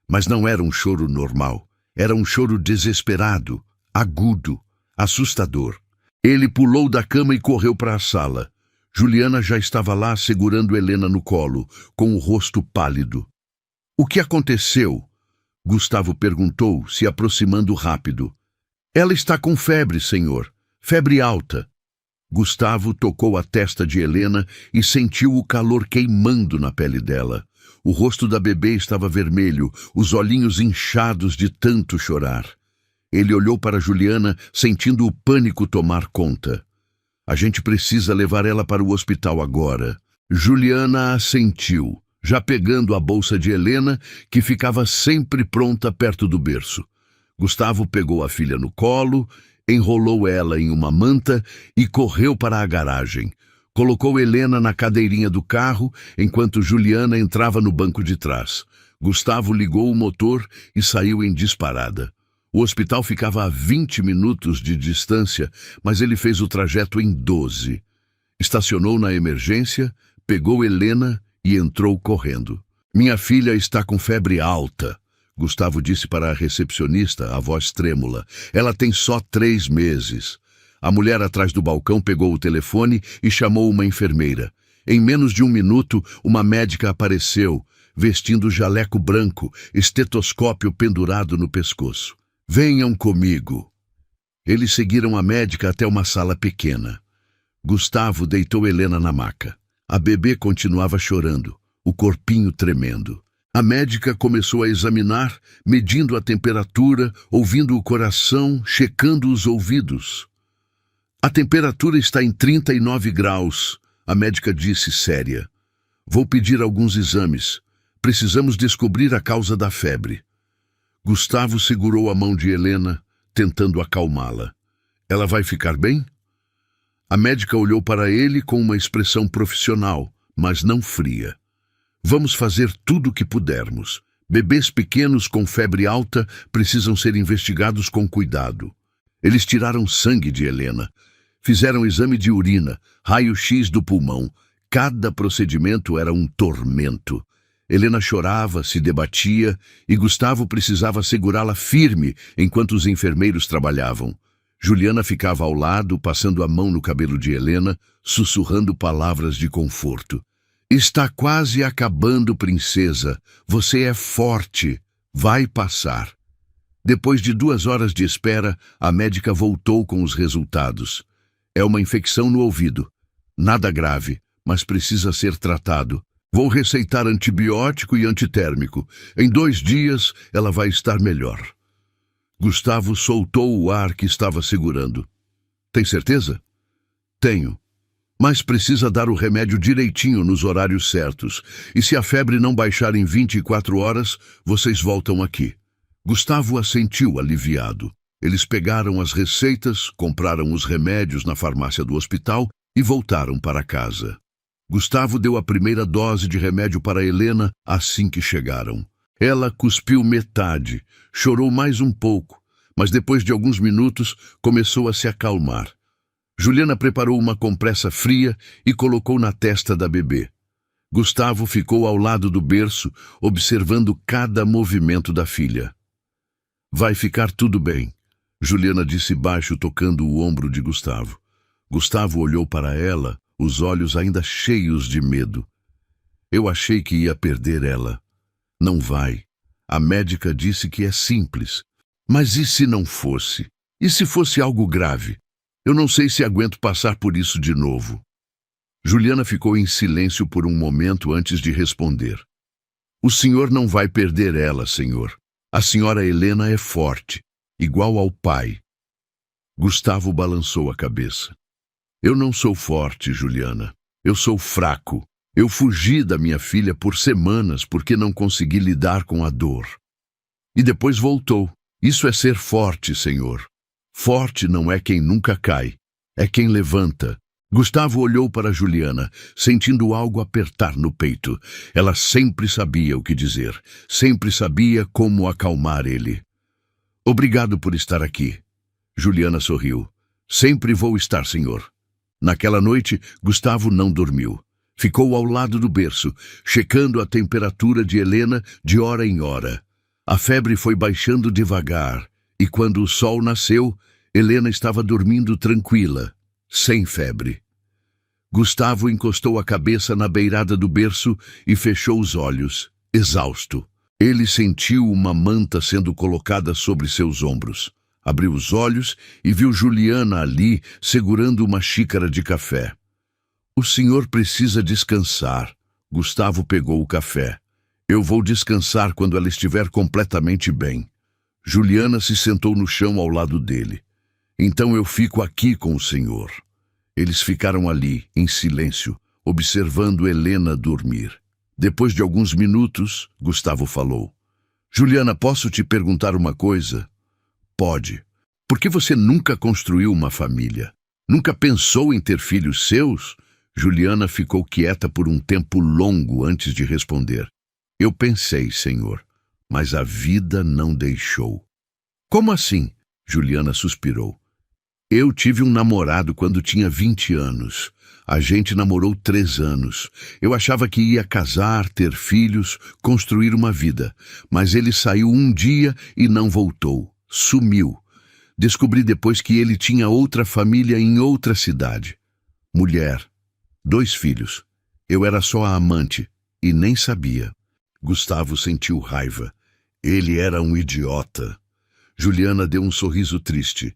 Mas não era um choro normal. Era um choro desesperado, agudo, assustador. Ele pulou da cama e correu para a sala. Juliana já estava lá segurando Helena no colo, com o rosto pálido. O que aconteceu? Gustavo perguntou, se aproximando rápido. Ela está com febre, senhor. Febre alta. Gustavo tocou a testa de Helena e sentiu o calor queimando na pele dela. O rosto da bebê estava vermelho, os olhinhos inchados de tanto chorar. Ele olhou para Juliana, sentindo o pânico tomar conta. A gente precisa levar ela para o hospital agora. Juliana assentiu, já pegando a bolsa de Helena, que ficava sempre pronta perto do berço. Gustavo pegou a filha no colo, enrolou ela em uma manta e correu para a garagem. Colocou Helena na cadeirinha do carro, enquanto Juliana entrava no banco de trás. Gustavo ligou o motor e saiu em disparada. O hospital ficava a 20 minutos de distância, mas ele fez o trajeto em 12. Estacionou na emergência, pegou Helena e entrou correndo. Minha filha está com febre alta, Gustavo disse para a recepcionista, a voz trêmula. Ela tem só 3 meses. A mulher atrás do balcão pegou o telefone e chamou uma enfermeira. Em menos de 1 minuto, uma médica apareceu, vestindo jaleco branco, estetoscópio pendurado no pescoço. Venham comigo. Eles seguiram a médica até uma sala pequena. Gustavo deitou Helena na maca. A bebê continuava chorando, o corpinho tremendo. A médica começou a examinar, medindo a temperatura, ouvindo o coração, checando os ouvidos. A temperatura está em 39 graus, a médica disse séria. Vou pedir alguns exames. Precisamos descobrir a causa da febre. Gustavo segurou a mão de Helena, tentando acalmá-la. Ela vai ficar bem? A médica olhou para ele com uma expressão profissional, mas não fria. Vamos fazer tudo o que pudermos. Bebês pequenos com febre alta precisam ser investigados com cuidado. Eles tiraram sangue de Helena. Fizeram exame de urina, raio-x do pulmão. Cada procedimento era um tormento. Helena chorava, se debatia, e Gustavo precisava segurá-la firme enquanto os enfermeiros trabalhavam. Juliana ficava ao lado, passando a mão no cabelo de Helena, sussurrando palavras de conforto. Está quase acabando, princesa. Você é forte. Vai passar. Depois de 2 horas de espera, a médica voltou com os resultados. É uma infecção no ouvido. Nada grave, mas precisa ser tratado. Vou receitar antibiótico e antitérmico. Em 2 dias, ela vai estar melhor. Gustavo soltou o ar que estava segurando. Tem certeza? Tenho. Mas precisa dar o remédio direitinho nos horários certos. E se a febre não baixar em 24 horas, vocês voltam aqui. Gustavo assentiu aliviado. Eles pegaram as receitas, compraram os remédios na farmácia do hospital e voltaram para casa. Gustavo deu a primeira dose de remédio para Helena assim que chegaram. Ela cuspiu metade, chorou mais um pouco, mas depois de alguns minutos começou a se acalmar. Juliana preparou uma compressa fria e colocou na testa da bebê. Gustavo ficou ao lado do berço, observando cada movimento da filha. Vai ficar tudo bem, Juliana disse baixo, tocando o ombro de Gustavo. Gustavo olhou para ela, os olhos ainda cheios de medo. Eu achei que ia perder ela. Não vai. A médica disse que é simples. Mas e se não fosse? E se fosse algo grave? Eu não sei se aguento passar por isso de novo. Juliana ficou em silêncio por um momento antes de responder. O senhor não vai perder ela, senhor. A senhora Helena é forte, igual ao pai. Gustavo balançou a cabeça. Eu não sou forte, Juliana. Eu sou fraco. Eu fugi da minha filha por semanas porque não consegui lidar com a dor. E depois voltou. Isso é ser forte, senhor. Forte não é quem nunca cai, é quem levanta. Gustavo olhou para Juliana, sentindo algo apertar no peito. Ela sempre sabia o que dizer, sempre sabia como acalmar ele. Obrigado por estar aqui. Juliana sorriu. Sempre vou estar, senhor. Naquela noite, Gustavo não dormiu. Ficou ao lado do berço, checando a temperatura de Helena de hora em hora. A febre foi baixando devagar, e quando o sol nasceu, Helena estava dormindo tranquila, sem febre. Gustavo encostou a cabeça na beirada do berço e fechou os olhos, exausto. Ele sentiu uma manta sendo colocada sobre seus ombros. Abriu os olhos e viu Juliana ali, segurando uma xícara de café. O senhor precisa descansar. Gustavo pegou o café. Eu vou descansar quando ela estiver completamente bem. Juliana se sentou no chão ao lado dele. Então eu fico aqui com o senhor. Eles ficaram ali, em silêncio, observando Helena dormir. Depois de alguns minutos, Gustavo falou. Juliana, posso te perguntar uma coisa? Pode. Por que você nunca construiu uma família? Nunca pensou em ter filhos seus? Juliana ficou quieta por um tempo longo antes de responder. Eu pensei, senhor, mas a vida não deixou. Como assim? Juliana suspirou. Eu tive um namorado quando tinha 20 anos. A gente namorou 3 anos. Eu achava que ia casar, ter filhos, construir uma vida. Mas ele saiu um dia e não voltou. Sumiu. Descobri depois que ele tinha outra família em outra cidade. Mulher. 2 filhos. Eu era só a amante e nem sabia. Gustavo sentiu raiva. Ele era um idiota. Juliana deu um sorriso triste.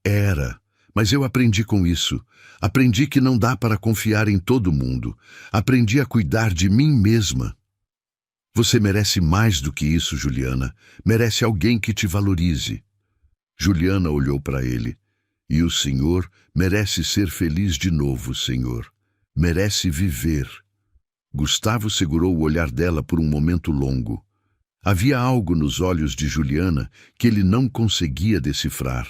Era, mas eu aprendi com isso. Aprendi que não dá para confiar em todo mundo. Aprendi a cuidar de mim mesma. Você merece mais do que isso, Juliana. Merece alguém que te valorize. Juliana olhou para ele. E o senhor merece ser feliz de novo, senhor. Merece viver. Gustavo segurou o olhar dela por um momento longo. Havia algo nos olhos de Juliana que ele não conseguia decifrar.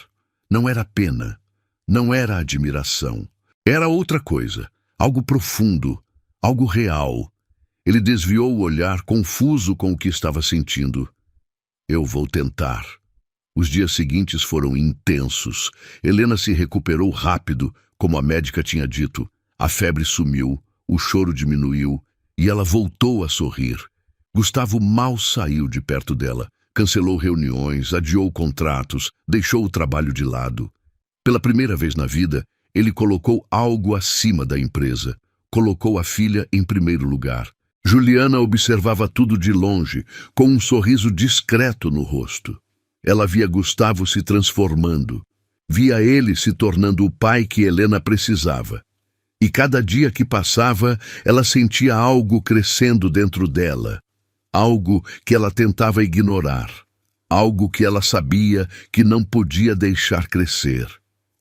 Não era pena, não era admiração. Era outra coisa, algo profundo, algo real. Ele desviou o olhar, confuso com o que estava sentindo. Eu vou tentar. Os dias seguintes foram intensos. Helena se recuperou rápido, como a médica tinha dito. A febre sumiu, o choro diminuiu e ela voltou a sorrir. Gustavo mal saiu de perto dela. Cancelou reuniões, adiou contratos, deixou o trabalho de lado. Pela primeira vez na vida, ele colocou algo acima da empresa, colocou a filha em primeiro lugar. Juliana observava tudo de longe, com um sorriso discreto no rosto. Ela via Gustavo se transformando. Via ele se tornando o pai que Helena precisava. E cada dia que passava, ela sentia algo crescendo dentro dela. Algo que ela tentava ignorar. Algo que ela sabia que não podia deixar crescer.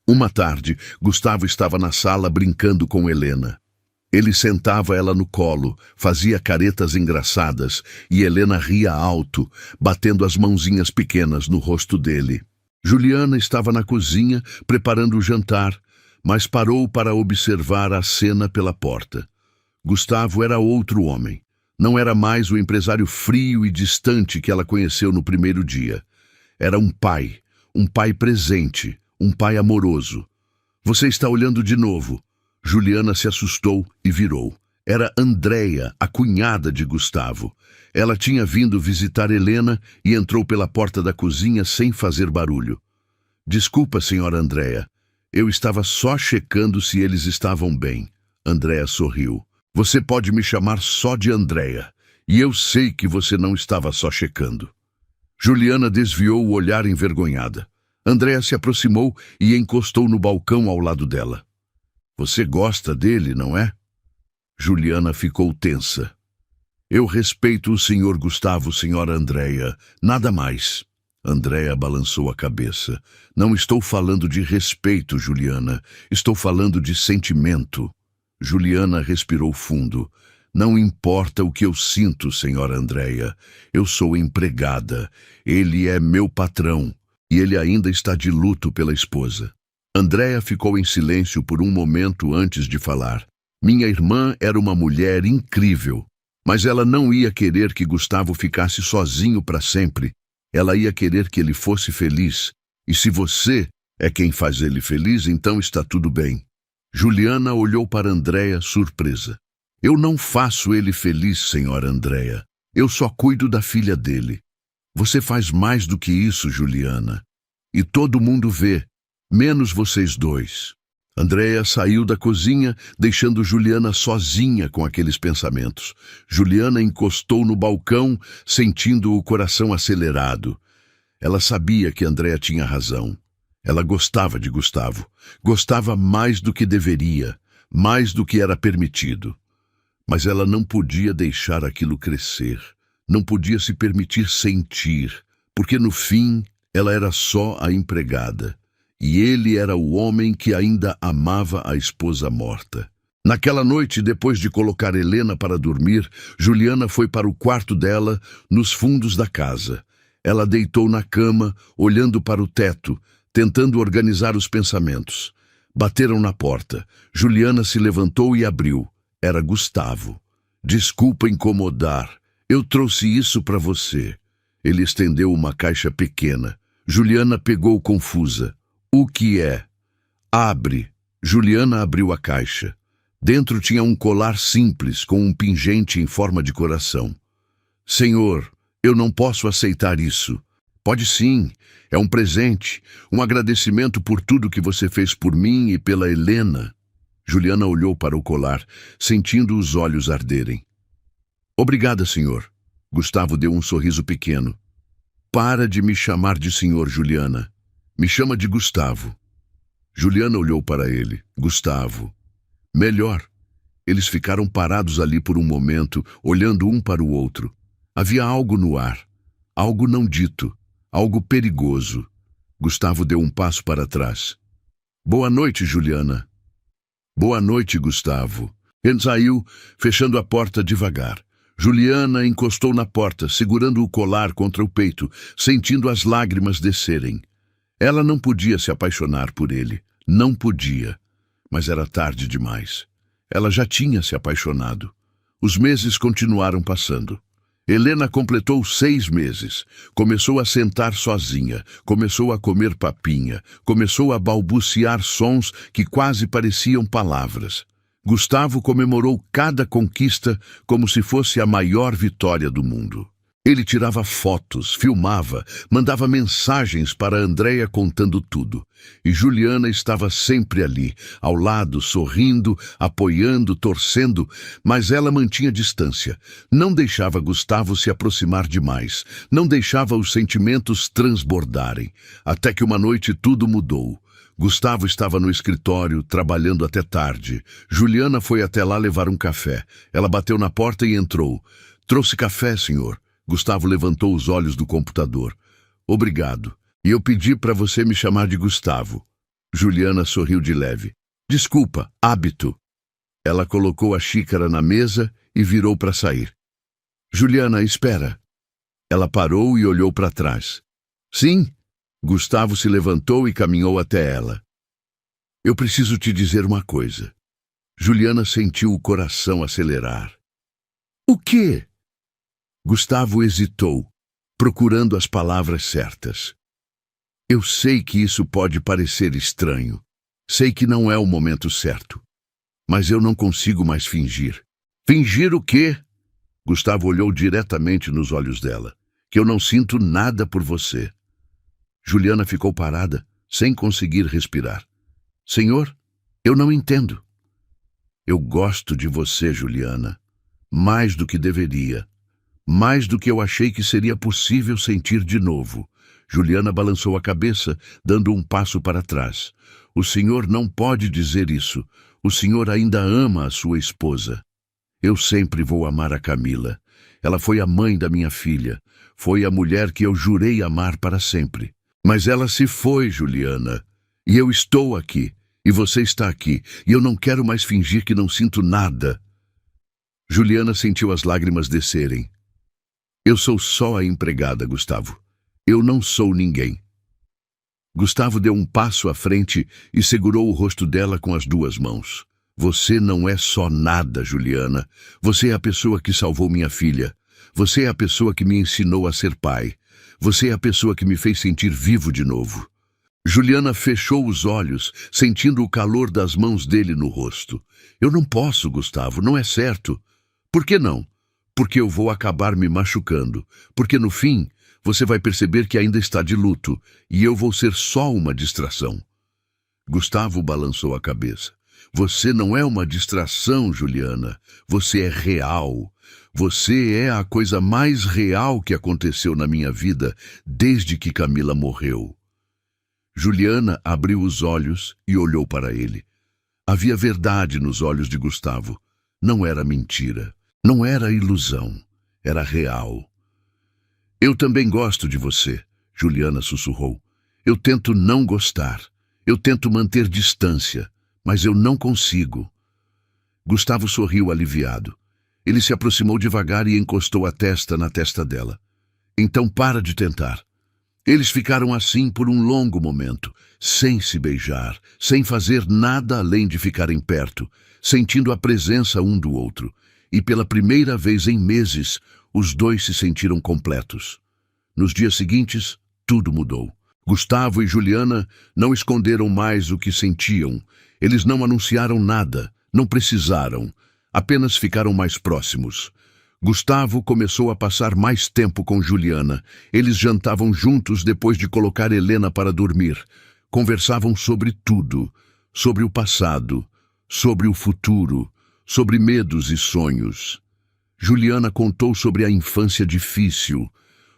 Uma tarde, Gustavo estava na sala brincando com Helena. Ele sentava ela no colo, fazia caretas engraçadas e Helena ria alto, batendo as mãozinhas pequenas no rosto dele. Juliana estava na cozinha, preparando o jantar, mas parou para observar a cena pela porta. Gustavo era outro homem. Não era mais o empresário frio e distante que ela conheceu no primeiro dia. Era um pai presente, um pai amoroso. Você está olhando de novo. Juliana se assustou e virou. Era Andréia, a cunhada de Gustavo. Ela tinha vindo visitar Helena e entrou pela porta da cozinha sem fazer barulho. Desculpa, senhora Andréia. Eu estava só checando se eles estavam bem. Andréia sorriu. Você pode me chamar só de Andréia. E eu sei que você não estava só checando. Juliana desviou o olhar envergonhada. Andréia se aproximou e encostou no balcão ao lado dela. Você gosta dele, não é? Juliana ficou tensa. Eu respeito o senhor Gustavo, senhora Andréia. Nada mais. Andréia balançou a cabeça. Não estou falando de respeito, Juliana. Estou falando de sentimento. Juliana respirou fundo. Não importa o que eu sinto, senhora Andréia. Eu sou empregada. Ele é meu patrão. E ele ainda está de luto pela esposa. Andréia ficou em silêncio por um momento antes de falar. Minha irmã era uma mulher incrível, mas ela não ia querer que Gustavo ficasse sozinho para sempre. Ela ia querer que ele fosse feliz. E se você é quem faz ele feliz, então está tudo bem. Juliana olhou para Andréia, surpresa. Eu não faço ele feliz, senhora Andréia. Eu só cuido da filha dele. Você faz mais do que isso, Juliana. E todo mundo vê. Menos vocês dois. Andréia saiu da cozinha, deixando Juliana sozinha com aqueles pensamentos. Juliana encostou no balcão, sentindo o coração acelerado. Ela sabia que Andréia tinha razão. Ela gostava de Gustavo. Gostava mais do que deveria, mais do que era permitido. Mas ela não podia deixar aquilo crescer. Não podia se permitir sentir, porque no fim ela era só a empregada. E ele era o homem que ainda amava a esposa morta. Naquela noite, depois de colocar Helena para dormir, Juliana foi para o quarto dela, nos fundos da casa. Ela deitou na cama, olhando para o teto, tentando organizar os pensamentos. Bateram na porta. Juliana se levantou e abriu. Era Gustavo. Desculpa incomodar. Eu trouxe isso para você. Ele estendeu uma caixa pequena. Juliana pegou confusa. O que é? Abre. Juliana abriu a caixa. Dentro tinha um colar simples com um pingente em forma de coração. Senhor, eu não posso aceitar isso. Pode sim. É um presente. Um agradecimento por tudo que você fez por mim e pela Helena. Juliana olhou para o colar, sentindo os olhos arderem. Obrigada, senhor. Gustavo deu um sorriso pequeno. Para de me chamar de senhor, Juliana. Me chama de Gustavo. Juliana olhou para ele. Gustavo. Melhor. Eles ficaram parados ali por um momento, olhando um para o outro. Havia algo no ar. Algo não dito. Algo perigoso. Gustavo deu um passo para trás. Boa noite, Juliana. Boa noite, Gustavo. Ele saiu, fechando a porta devagar. Juliana encostou na porta, segurando o colar contra o peito, sentindo as lágrimas descerem. Ela não podia se apaixonar por ele. Não podia. Mas era tarde demais. Ela já tinha se apaixonado. Os meses continuaram passando. Helena completou 6 meses. Começou a sentar sozinha. Começou a comer papinha. Começou a balbuciar sons que quase pareciam palavras. Gustavo comemorou cada conquista como se fosse a maior vitória do mundo. Ele tirava fotos, filmava, mandava mensagens para Andréia contando tudo. E Juliana estava sempre ali, ao lado, sorrindo, apoiando, torcendo, mas ela mantinha distância. Não deixava Gustavo se aproximar demais, não deixava os sentimentos transbordarem. Até que uma noite tudo mudou. Gustavo estava no escritório, trabalhando até tarde. Juliana foi até lá levar um café. Ela bateu na porta e entrou. "Trouxe café, senhor." Gustavo levantou os olhos do computador. "Obrigado. E eu pedi para você me chamar de Gustavo." Juliana sorriu de leve. "Desculpa, hábito." Ela colocou a xícara na mesa e virou para sair. "Juliana, espera." Ela parou e olhou para trás. "Sim?" Gustavo se levantou e caminhou até ela. "Eu preciso te dizer uma coisa." Juliana sentiu o coração acelerar. "O quê?" Gustavo hesitou, procurando as palavras certas. "Eu sei que isso pode parecer estranho. Sei que não é o momento certo. Mas eu não consigo mais fingir." "Fingir o quê?" Gustavo olhou diretamente nos olhos dela. "Que eu não sinto nada por você." Juliana ficou parada, sem conseguir respirar. "Senhor, eu não entendo." "Eu gosto de você, Juliana. Mais do que deveria. Mais do que eu achei que seria possível sentir de novo." Juliana balançou a cabeça, dando um passo para trás. "O senhor não pode dizer isso. O senhor ainda ama a sua esposa." "Eu sempre vou amar a Camila. Ela foi a mãe da minha filha. Foi a mulher que eu jurei amar para sempre. Mas ela se foi, Juliana. E eu estou aqui. E você está aqui. E eu não quero mais fingir que não sinto nada." Juliana sentiu as lágrimas descerem. "Eu sou só a empregada, Gustavo. Eu não sou ninguém." Gustavo deu um passo à frente e segurou o rosto dela com as duas mãos. "Você não é só nada, Juliana. Você é a pessoa que salvou minha filha. Você é a pessoa que me ensinou a ser pai. Você é a pessoa que me fez sentir vivo de novo." Juliana fechou os olhos, sentindo o calor das mãos dele no rosto. "Eu não posso, Gustavo, não é certo." "Por que não?" "Porque eu vou acabar me machucando. Porque no fim, você vai perceber que ainda está de luto, e eu vou ser só uma distração." Gustavo balançou a cabeça. "Você não é uma distração, Juliana. Você é real. Você é a coisa mais real que aconteceu na minha vida desde que Camila morreu." Juliana abriu os olhos e olhou para ele. Havia verdade nos olhos de Gustavo. Não era mentira. Não era ilusão. Era real. "Eu também gosto de você", Juliana sussurrou. "Eu tento não gostar. Eu tento manter distância, mas eu não consigo." Gustavo sorriu aliviado. Ele se aproximou devagar e encostou a testa na testa dela. "Então para de tentar." Eles ficaram assim por um longo momento, sem se beijar, sem fazer nada além de ficarem perto, sentindo a presença um do outro. E pela primeira vez em meses, os dois se sentiram completos. Nos dias seguintes, tudo mudou. Gustavo e Juliana não esconderam mais o que sentiam. Eles não anunciaram nada, não precisaram, apenas ficaram mais próximos. Gustavo começou a passar mais tempo com Juliana. Eles jantavam juntos depois de colocar Helena para dormir. Conversavam sobre tudo, sobre o passado, sobre o futuro, sobre medos e sonhos. Juliana contou sobre a infância difícil,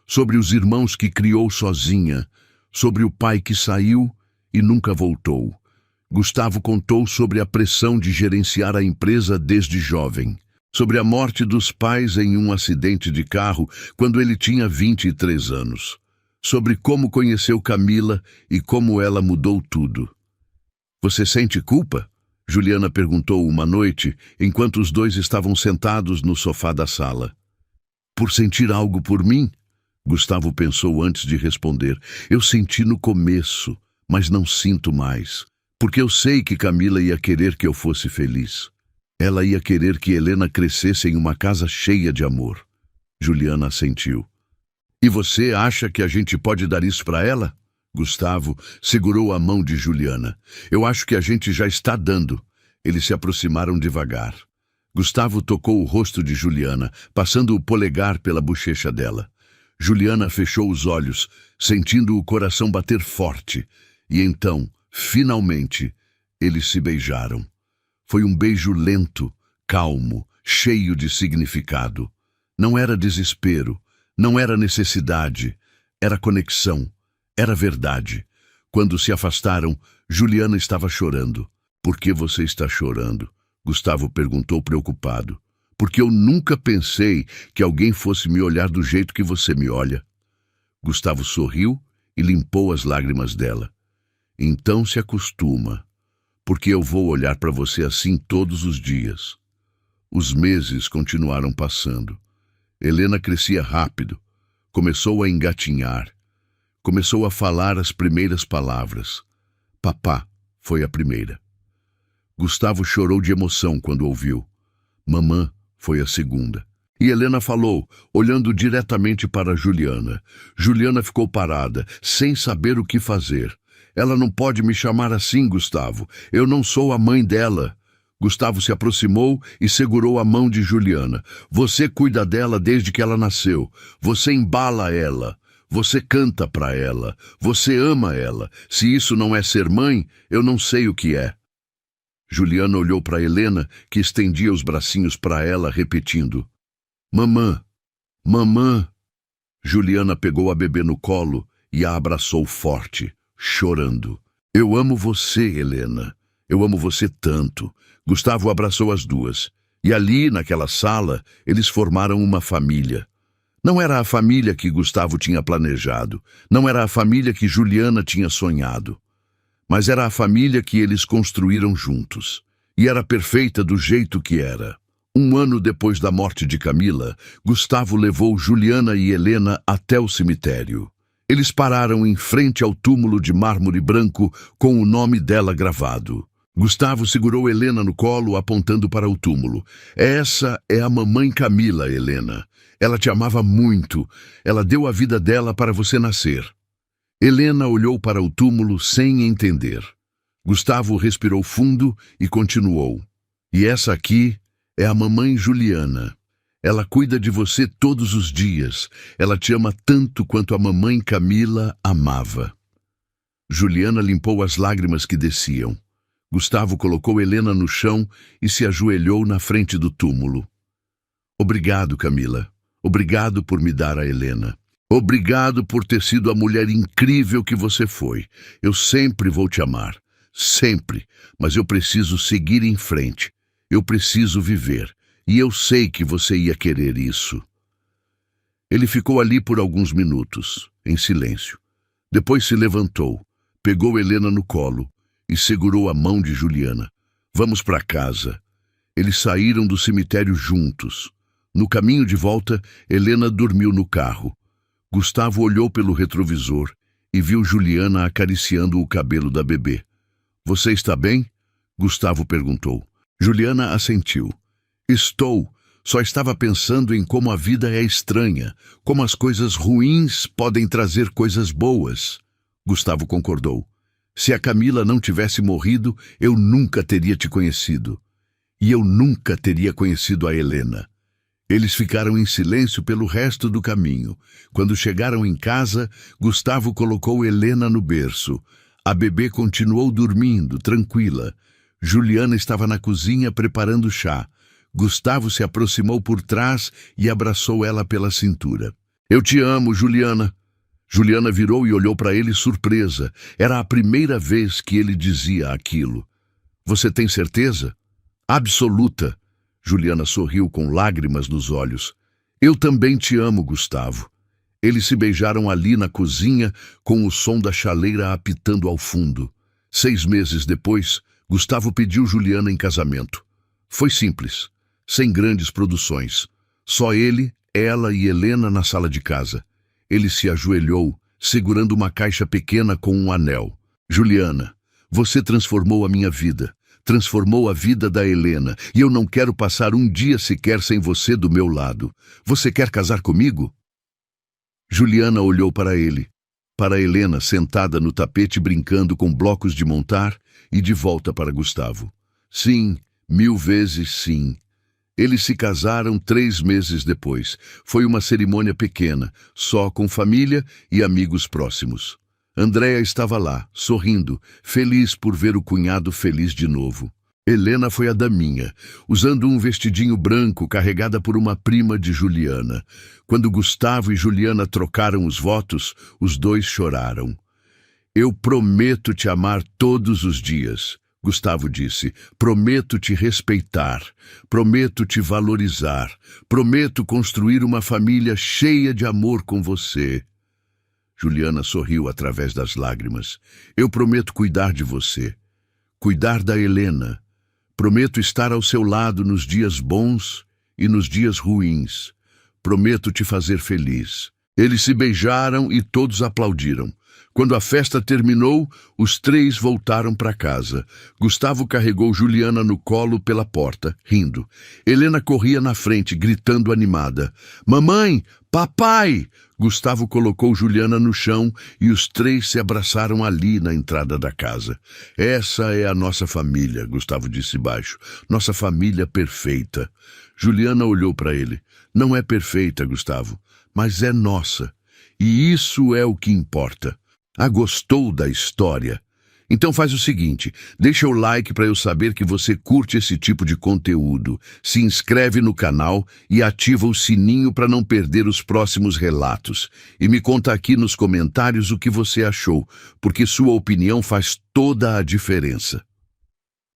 sobre os irmãos que criou sozinha, sobre o pai que saiu e nunca voltou. Gustavo contou sobre a pressão de gerenciar a empresa desde jovem, sobre a morte dos pais em um acidente de carro quando ele tinha 23 anos, sobre como conheceu Camila e como ela mudou tudo. "Você sente culpa?" Juliana perguntou uma noite, enquanto os dois estavam sentados no sofá da sala. "Por sentir algo por mim?" Gustavo pensou antes de responder. "Eu senti no começo, mas não sinto mais. Porque eu sei que Camila ia querer que eu fosse feliz. Ela ia querer que Helena crescesse em uma casa cheia de amor." Juliana assentiu. "E você acha que a gente pode dar isso para ela?" Gustavo segurou a mão de Juliana. "Eu acho que a gente já está dando." Eles se aproximaram devagar. Gustavo tocou o rosto de Juliana, passando o polegar pela bochecha dela. Juliana fechou os olhos, sentindo o coração bater forte, e então, finalmente, eles se beijaram. Foi um beijo lento, calmo, cheio de significado. Não era desespero, não era necessidade, era conexão, era verdade. Quando se afastaram, Juliana estava chorando. "Por que você está chorando?" Gustavo perguntou preocupado. "Porque eu nunca pensei que alguém fosse me olhar do jeito que você me olha." Gustavo sorriu e limpou as lágrimas dela. "Então se acostuma, porque eu vou olhar para você assim todos os dias." Os meses continuaram passando. Helena crescia rápido, começou a engatinhar, começou a falar as primeiras palavras. "Papá" foi a primeira. Gustavo chorou de emoção quando ouviu. "Mamã" foi a segunda. E Helena falou, olhando diretamente para Juliana. Juliana ficou parada, sem saber o que fazer. "Ela não pode me chamar assim, Gustavo. Eu não sou a mãe dela." Gustavo se aproximou e segurou a mão de Juliana. "Você cuida dela desde que ela nasceu. Você embala ela. Você canta para ela. Você ama ela. Se isso não é ser mãe, eu não sei o que é." Juliana olhou para Helena, que estendia os bracinhos para ela, repetindo: "Mamã, mamã." Juliana pegou a bebê no colo e a abraçou forte, chorando. "Eu amo você, Helena. Eu amo você tanto." Gustavo abraçou as duas. E ali, naquela sala, eles formaram uma família. Não era a família que Gustavo tinha planejado. Não era a família que Juliana tinha sonhado. Mas era a família que eles construíram juntos. E era perfeita do jeito que era. 1 ano depois da morte de Camila, Gustavo levou Juliana e Helena até o cemitério. Eles pararam em frente ao túmulo de mármore branco com o nome dela gravado. Gustavo segurou Helena no colo, apontando para o túmulo. "Essa é a mamãe Camila, Helena. Ela te amava muito. Ela deu a vida dela para você nascer." Helena olhou para o túmulo sem entender. Gustavo respirou fundo e continuou. "E essa aqui é a mamãe Juliana. Ela cuida de você todos os dias. Ela te ama tanto quanto a mamãe Camila amava." Juliana limpou as lágrimas que desciam. Gustavo colocou Helena no chão e se ajoelhou na frente do túmulo. "Obrigado, Camila. Obrigado por me dar a Helena. Obrigado por ter sido a mulher incrível que você foi. Eu sempre vou te amar. Sempre. Mas eu preciso seguir em frente. Eu preciso viver. E eu sei que você ia querer isso." Ele ficou ali por alguns minutos, em silêncio. Depois se levantou, pegou Helena no colo e segurou a mão de Juliana. "Vamos para casa." Eles saíram do cemitério juntos. No caminho de volta, Helena dormiu no carro. Gustavo olhou pelo retrovisor e viu Juliana acariciando o cabelo da bebê. "Você está bem?" Gustavo perguntou. Juliana assentiu. "Estou. Só estava pensando em como a vida é estranha, como as coisas ruins podem trazer coisas boas." Gustavo concordou. "Se a Camila não tivesse morrido, eu nunca teria te conhecido. E eu nunca teria conhecido a Helena." Eles ficaram em silêncio pelo resto do caminho. Quando chegaram em casa, Gustavo colocou Helena no berço. A bebê continuou dormindo, tranquila. Juliana estava na cozinha preparando chá. Gustavo se aproximou por trás e abraçou ela pela cintura. "Eu te amo, Juliana." Juliana virou e olhou para ele surpresa. Era a primeira vez que ele dizia aquilo. "Você tem certeza?" "Absoluta." Juliana sorriu com lágrimas nos olhos. "Eu também te amo, Gustavo." Eles se beijaram ali na cozinha, com o som da chaleira apitando ao fundo. 6 meses depois, Gustavo pediu Juliana em casamento. Foi simples, sem grandes produções. Só ele, ela e Helena na sala de casa. Ele se ajoelhou, segurando uma caixa pequena com um anel. "Juliana, você transformou a minha vida. Transformou a vida da Helena, e eu não quero passar um dia sequer sem você do meu lado. Você quer casar comigo?" Juliana olhou para ele, para Helena sentada no tapete brincando com blocos de montar, e de volta para Gustavo. "Sim, 1000 vezes sim." Eles se casaram 3 meses depois. Foi uma cerimônia pequena, só com família e amigos próximos. Andréa estava lá, sorrindo, feliz por ver o cunhado feliz de novo. Helena foi a daminha, usando um vestidinho branco carregada por uma prima de Juliana. Quando Gustavo e Juliana trocaram os votos, os dois choraram. Eu prometo te amar todos os dias, Gustavo disse. Prometo te respeitar, prometo te valorizar, prometo construir uma família cheia de amor com você. Juliana sorriu através das lágrimas. Eu prometo cuidar de você, cuidar da Helena. Prometo estar ao seu lado nos dias bons e nos dias ruins. Prometo te fazer feliz. Eles se beijaram e todos aplaudiram. Quando a festa terminou, os três voltaram para casa. Gustavo carregou Juliana no colo pela porta, rindo. Helena corria na frente, gritando animada. Mamãe! Papai! Gustavo colocou Juliana no chão e os três se abraçaram ali na entrada da casa. Essa é a nossa família, Gustavo disse baixo. Nossa família perfeita. Juliana olhou para ele. Não é perfeita, Gustavo, mas é nossa. E isso é o que importa. Ah, gostou da história? Então faz o seguinte, deixa o like para eu saber que você curte esse tipo de conteúdo, se inscreve no canal e ativa o sininho para não perder os próximos relatos. E me conta aqui nos comentários o que você achou, porque sua opinião faz toda a diferença.